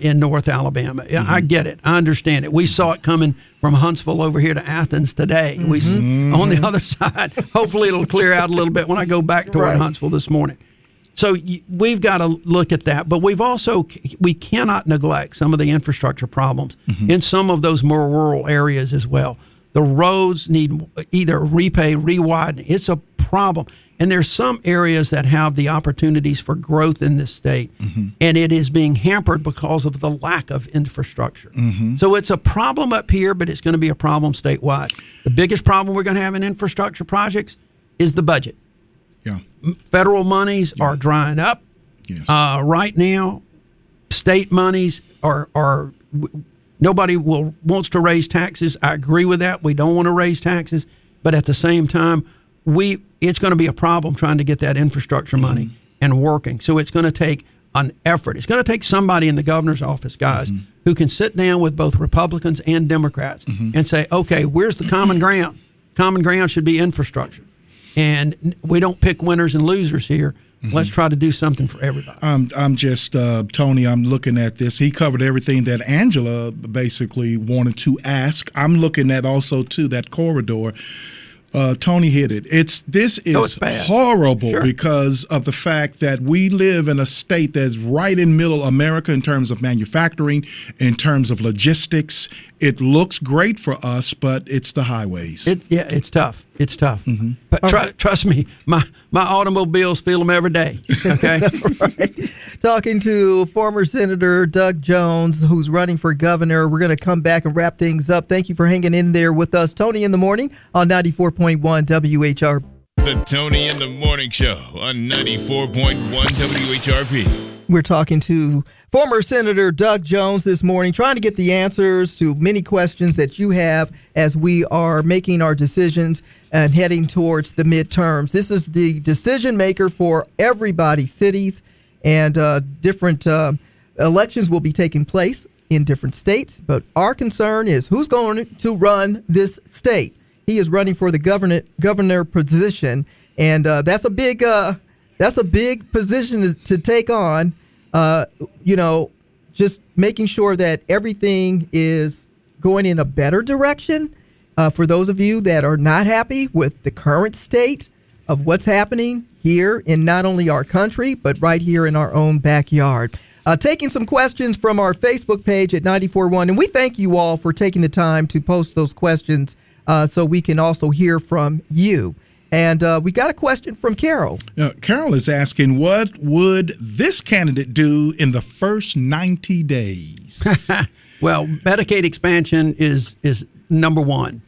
K: in North Alabama. I get it. I understand it. We saw it coming from Huntsville over here to Athens today. On the other side, hopefully it'll clear out a little bit when I go back toward Huntsville this morning. So we've got to look at that, but we cannot neglect some of the infrastructure problems in some of those more rural areas as well. The roads need either rewiden. It's a problem. And there's some areas that have the opportunities for growth in this state, and it is being hampered because of the lack of infrastructure. So it's a problem up here, but it's going to be a problem statewide. The biggest problem we're going to have in infrastructure projects is the budget.
D: Yeah.
K: Federal monies are drying up.
D: Yes.
K: Right now, state monies are nobody wants to raise taxes. I agree with that. We don't want to raise taxes, but at the same time, it's going to be a problem trying to get that infrastructure money and working. So it's going to take an effort. It's going to take somebody in the governor's office, guys, who can sit down with both Republicans and Democrats and say, okay, where's the common ground? Common ground should be infrastructure. And we don't pick winners and losers here. Let's try to do something for everybody.
D: I'm just, Tony, I'm looking at this. He covered everything that Angela basically wanted to ask. I'm looking at also, too, that corridor. Tony hit it. This is horrible because of the fact that we live in a state that's right in middle America in terms of manufacturing, in terms of logistics. It looks great for us, but it's the highways.
K: It's tough. It's tough. But trust me, my automobiles feel them every day. Okay.
C: Right. Talking to former Senator Doug Jones, who's running for governor. We're going to come back and wrap things up. Thank you for hanging in there with us. Tony in the Morning on 94.1 WHRP.
A: The Tony in the Morning Show on 94.1 WHRP.
C: We're talking to former Senator Doug Jones this morning, trying to get the answers to many questions that you have as we are making our decisions and heading towards the midterms. This is the decision maker for everybody, cities, and different elections will be taking place in different states. But our concern is who's going to run this state. He is running for the governor position, and that's a big position to take on. Just making sure that everything is going in a better direction. For those of you that are not happy with the current state of what's happening here in not only our country, but right here in our own backyard. Taking some questions from our Facebook page at 94.1, and we thank you all for taking the time to post those questions so we can also hear from you. And we got a question from Carol.
D: Carol is asking, what would this candidate do in the first 90 days?
K: Well, Medicaid expansion is number one.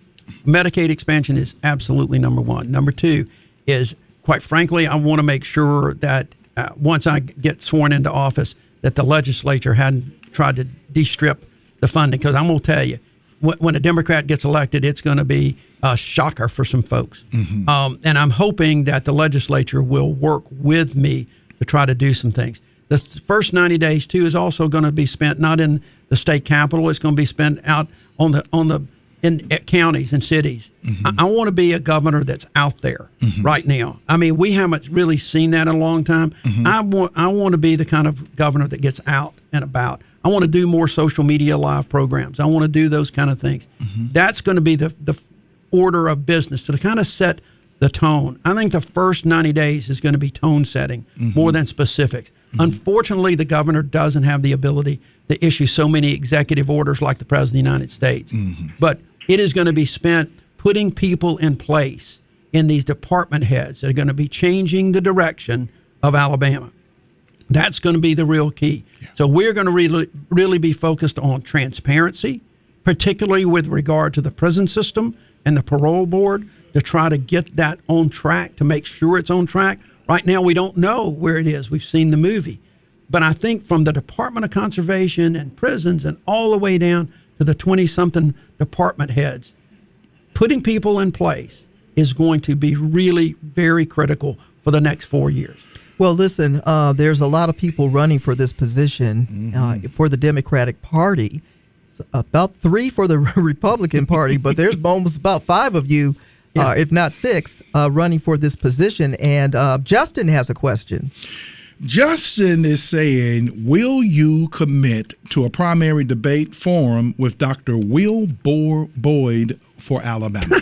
K: Medicaid expansion is absolutely number one. Number two is, quite frankly, I want to make sure that once I get sworn into office, that the legislature hadn't tried to de-strip the funding. Because I'm going to tell you, when a Democrat gets elected, it's going to be a shocker for some folks. And I'm hoping that the legislature will work with me to try to do some things. The first 90 days, too, is also going to be spent not in the state capitol. It's going to be spent out on the in counties and cities. I want to be a governor that's out there right now. I mean, we haven't really seen that in a long time. I want to be the kind of governor that gets out and about. I want to do more social media live programs. I want to do those kind of things. That's going to be the order of business to kind of set the tone. I think the first 90 days is going to be tone setting more than specifics. Unfortunately, the governor doesn't have the ability to issue so many executive orders like the President of the United States. But it is going to be spent putting people in place in these department heads that are going to be changing the direction of Alabama. That's going to be the real key. So we're going to really be focused on transparency, particularly with regard to the prison system and the parole board, to try to get that on track, to make sure it's on track. Right now, we don't know where it is. We've seen the movie. But I think from the Department of Conservation and prisons and all the way down to the 20-something department heads, putting people in place is going to be really very critical for the next 4 years.
C: Well, listen, there's a lot of people running for this position for the Democratic Party. It's about 3 for the Republican Party, but there's almost about 5 of you, if not 6, running for this position. And Justin has a question.
L: Justin is saying, will you commit to a primary debate forum with Dr. Will Boyd for Alabama?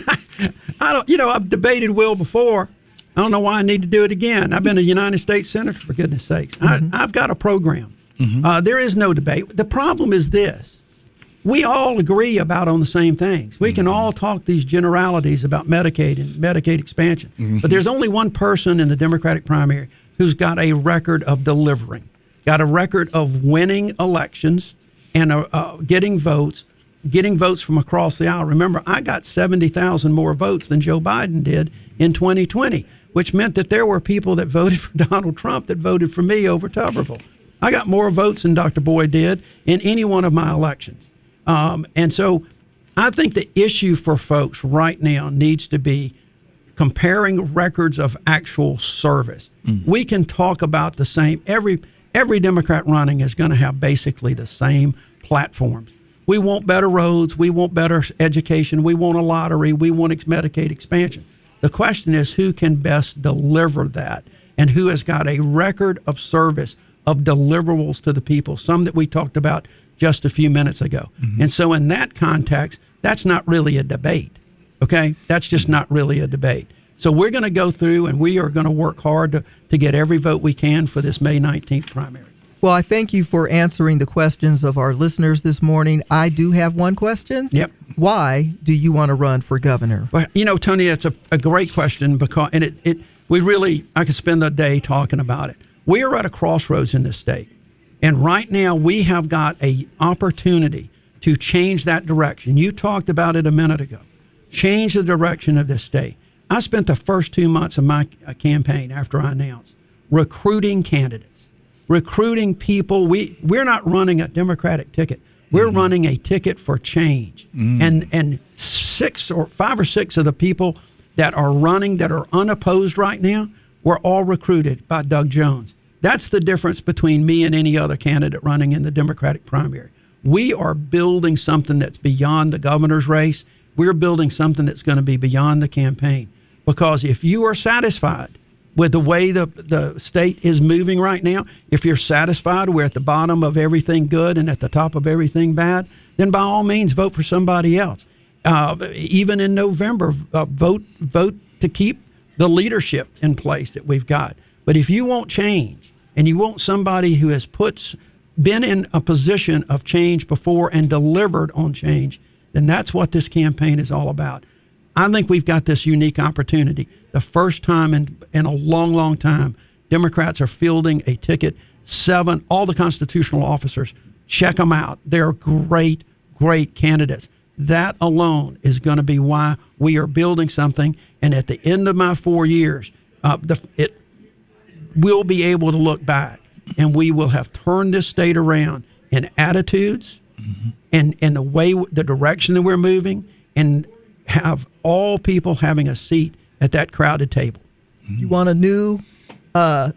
K: I've debated Will before. I don't know why I need to do it again. I've been a United States Senator, for goodness sakes. I've got a program. There is no debate. The problem is this. We all agree about on the same things. We can all talk these generalities about Medicaid and Medicaid expansion. But there's only one person in the Democratic primary who's got a record of delivering, got a record of winning elections and getting votes from across the aisle. Remember, I got 70,000 more votes than Joe Biden did in 2020, which meant that there were people that voted for Donald Trump that voted for me over Tuberville. I got more votes than Dr. Boyd did in any one of my elections. And so I think the issue for folks right now needs to be comparing records of actual service. We can talk about the same. Every Democrat running is going to have basically the same platforms. We want better roads. We want better education. We want a lottery. We want Medicaid expansion. The question is who can best deliver that and who has got a record of service of deliverables to the people, some that we talked about just a few minutes ago. And so in that context, that's not really a debate, okay? That's just not really a debate. So we're going to go through and we are going to work hard to get every vote we can for this May 19th primary.
C: Well, I thank you for answering the questions of our listeners this morning. I do have one question.
K: Yep.
C: Why do you want to run for governor?
K: Well, Tony, it's a great question because, and I could spend the day talking about it. We are at a crossroads in this state. And right now we have got an opportunity to change that direction. You talked about it a minute ago. Change the direction of this state. I spent the first 2 months of my campaign after I announced recruiting candidates, recruiting people. We're not running a Democratic ticket. We're running a ticket for change. And 5 or 6 of the people that are running that are unopposed right now were all recruited by Doug Jones. That's the difference between me and any other candidate running in the Democratic primary. We are building something that's beyond the governor's race. We're building something that's going to be beyond the campaign. Because if you are satisfied with the way the state is moving right now, if you're satisfied we're at the bottom of everything good and at the top of everything bad, then by all means vote for somebody else. Even in November, vote to keep the leadership in place that we've got. But if you want change and you want somebody who has been in a position of change before and delivered on change, then that's what this campaign is all about. I think we've got this unique opportunity. The first time in a long, long time, Democrats are fielding a ticket. 7, all the constitutional officers, check them out. They're great, great candidates. That alone is going to be why we are building something. And at the end of my 4 years, we'll be able to look back and we will have turned this state around in attitudes and the direction that we're moving, and have all people having a seat at that crowded table.
C: You want a new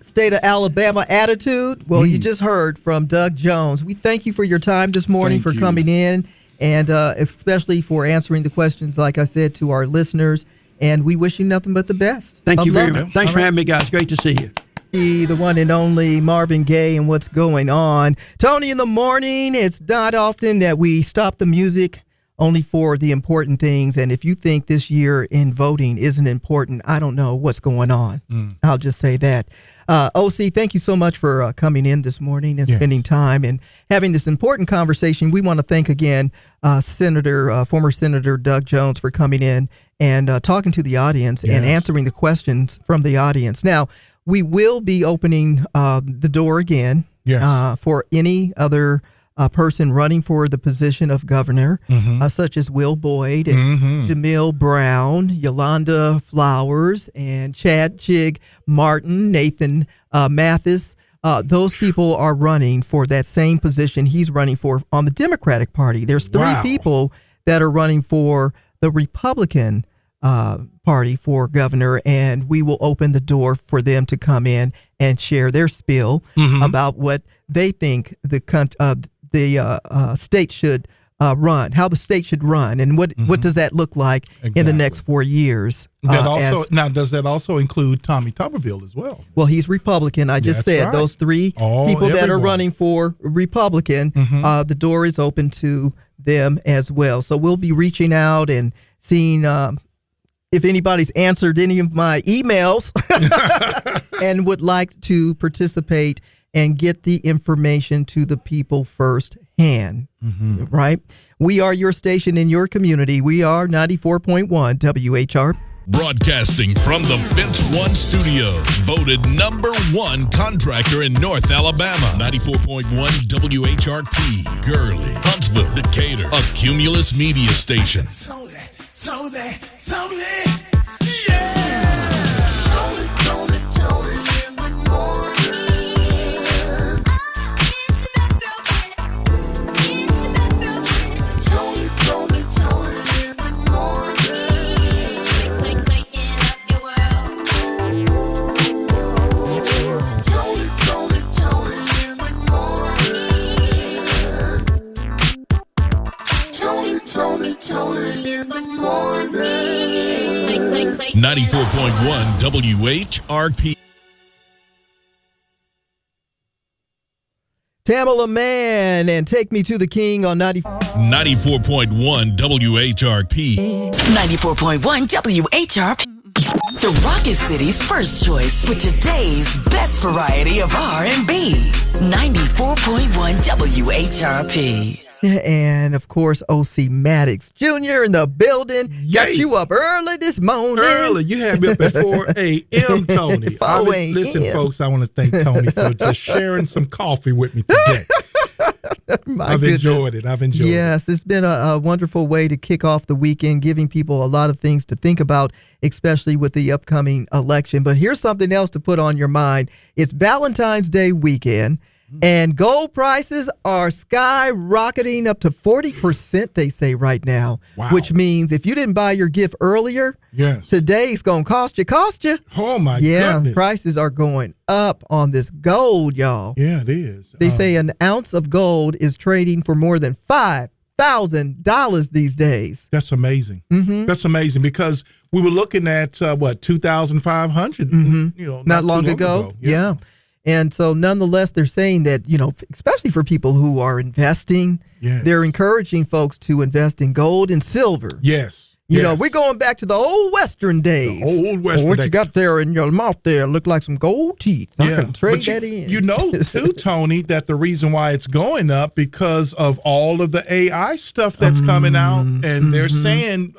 C: state of Alabama attitude? Well, you just heard from Doug Jones. We thank you for your time this morning, coming in. and especially for answering the questions, like I said, to our listeners. And we wish you nothing but the best.
K: Thank you very much. Thanks for having me, guys. Great to see you.
C: The one and only Marvin Gaye and what's going on. Tony in the morning. It's not often that we stop the music, only for the important things. And if you think this year in voting isn't important, I don't know what's going on. I'll just say that. OC, thank you so much for coming in this morning and spending time and having this important conversation. We want to thank again former Senator Doug Jones for coming in and talking to the audience and answering the questions from the audience. Now, we will be opening the door again for any other person running for the position of governor, such as Will Boyd, and Jamil Brown, Yolanda Flowers, and Chad Chig Martin, Nathan Mathis. Those people are running for that same position he's running for on the Democratic Party. There's three people that are running for the Republican Party for governor, and we will open the door for them to come in and share their spiel about what they think the state should run, how the state should run, and what does that look like in the next 4 years.
D: Now, does that also include Tommy Tuberville as well?
C: Well, he's Republican. I just said those three people that are running for Republican, the door is open to them as well. So we'll be reaching out and seeing if anybody's answered any of my emails and would like to participate and get the information to the people firsthand, right? We are your station in your community. We are 94.1 WHRP.
A: Broadcasting from the Fence One studio, voted #1 contractor in North Alabama. 94.1 WHRP, Gurley, Huntsville, Decatur, a Cumulus media station.
B: Tony, yeah! Tony in the morning. Tony in the morning.
A: 94.1 WHRP.
C: Tamala Man and Take Me to the King on
A: 94.1 WHRP.
E: 94.1 WHRP. The Rocket City's first choice for today's best variety of R&B. 94.1 WHRP.
C: And, of course, O.C. Maddox Jr. in the building. Got you up early this morning.
D: Early. You had me up at 4 a.m., Tony. Listen, folks, I want to thank Tony for just sharing some coffee with me today. I've enjoyed it.
C: Yes, it's been a wonderful way to kick off the weekend, giving people a lot of things to think about, especially with the upcoming election. But here's something else to put on your mind. It's Valentine's Day weekend, and gold prices are skyrocketing up to 40%, they say right now, which means if you didn't buy your gift earlier, today's going to cost you.
D: Oh, my goodness.
C: Prices are going up on this gold, y'all.
D: Yeah, it is.
C: They say an ounce of gold is trading for more than $5,000 these days.
D: That's amazing. That's amazing because we were looking at, $2,500,
C: not long ago. Yeah. And so nonetheless, they're saying that, especially for people who are investing, they're encouraging folks to invest in gold and silver.
D: Yes.
C: We're going back to the old Western days. What you got there in your mouth there look like some gold teeth. I can trade that in.
D: You know, too, Tony, that the reason why it's going up because of all of the AI stuff that's coming out. And they're saying,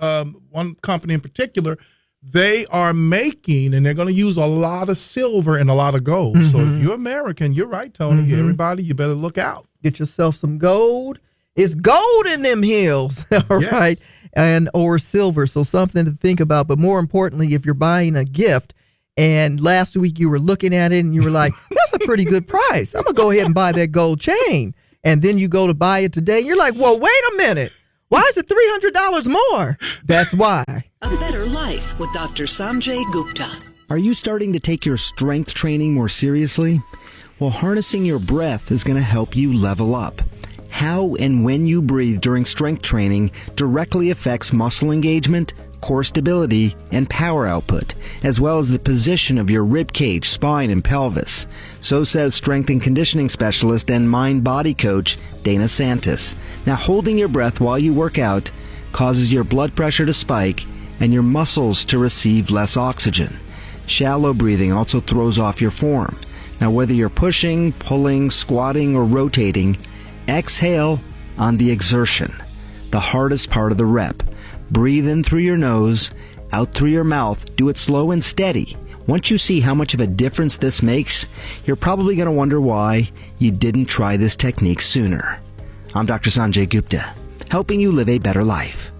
D: one company in particular, they are making, and they're going to use a lot of silver and a lot of gold. So if you're American, you're right, Tony. Everybody, you better look out.
C: Get yourself some gold. It's gold in them hills, all right, or silver. So something to think about. But more importantly, if you're buying a gift, and last week you were looking at it and you were like, that's a pretty good price. I'm going to go ahead and buy that gold chain. And then you go to buy it today, and you're like, well, wait a minute. Why is it $300 more? That's why.
M: A better life with Dr. Sanjay Gupta.
N: Are you starting to take your strength training more seriously? Well, harnessing your breath is going to help you level up. How and when you breathe during strength training directly affects muscle engagement, core stability, and power output, as well as the position of your rib cage, spine, and pelvis. So says strength and conditioning specialist and mind-body coach Dana Santis. Now, holding your breath while you work out causes your blood pressure to spike and your muscles to receive less oxygen. Shallow breathing also throws off your form. Now, whether you're pushing, pulling, squatting, or rotating, exhale on the exertion, the hardest part of the rep. Breathe in through your nose, out through your mouth. Do it slow and steady. Once you see how much of a difference this makes, you're probably going to wonder why you didn't try this technique sooner. I'm Dr. Sanjay Gupta, helping you live a better life.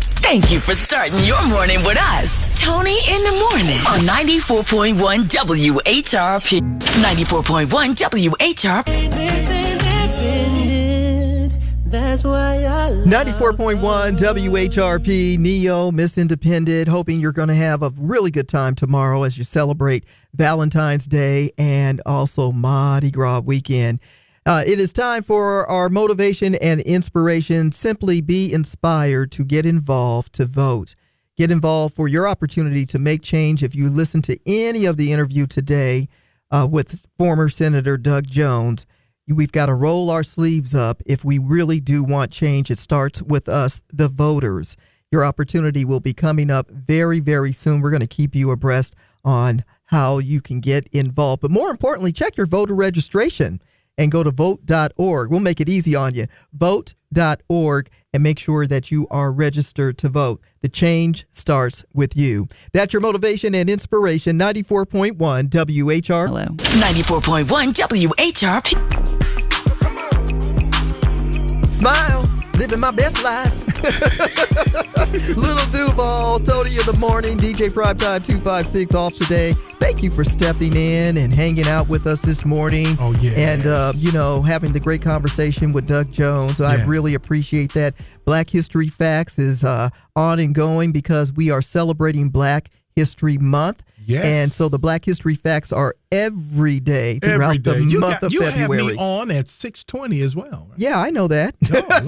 E: Thank you for starting your morning with us. Toni in the morning on 94.1 WHRP. 94.1 WHRP.
C: That's why I love 94.1 WHRP, Neo, Miss Independent. Hoping you're going to have a really good time tomorrow as you celebrate Valentine's Day and also Mardi Gras weekend. It is time for our motivation and inspiration. Simply be inspired to get involved, to vote. Get involved for your opportunity to make change. If you listen to any of the interview today with former Senator Doug Jones, we've got to roll our sleeves up if we really do want change. It starts with us, the voters. Your opportunity will be coming up very, very soon. We're going to keep you abreast on how you can get involved. But more importantly, check your voter registration and go to vote.org. We'll make it easy on you. Vote.org and make sure that you are registered to vote. The change starts with you. That's your motivation and inspiration. 94.1 WHR.
E: Hello. 94.1 WHRP.
C: Smile, living my best life. Little Duval, Toni in the morning, DJ Primetime 256 off today. Thank you for stepping in and hanging out with us this morning.
D: Oh, yeah.
C: And, having the great conversation with Doug Jones. I really appreciate that. Black History Facts is on and going because we are celebrating Black History Month.
D: Yes.
C: And so the Black History Facts are every day throughout the month of February.
D: You have me on at 6:20 as well. Right?
C: Yeah, I know that.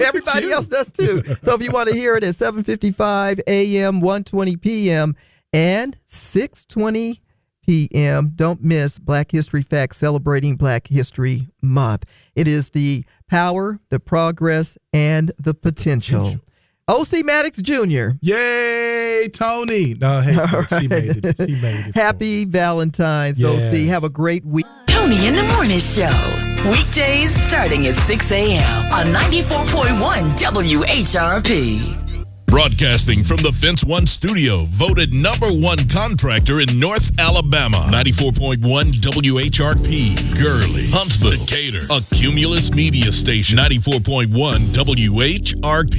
C: Everybody else does too. So if you want to hear it at 7:55 a.m., 1:20 p.m., and 6:20 p.m., don't miss Black History Facts celebrating Black History Month. It is the power, the progress, and the potential. O.C. Maddox Jr.
D: Yay, Toni. No, hey, she made it. She made it.
C: Happy Valentine's, O.C. Have a great week.
E: Toni in the Morning Show. Weekdays starting at 6 a.m. on 94.1 WHRP.
A: Broadcasting from the Fence One studio, voted #1 contractor in North Alabama. 94.1 WHRP, Gurley, Huntsville, Decatur, a Cumulus media station. 94.1 WHRP.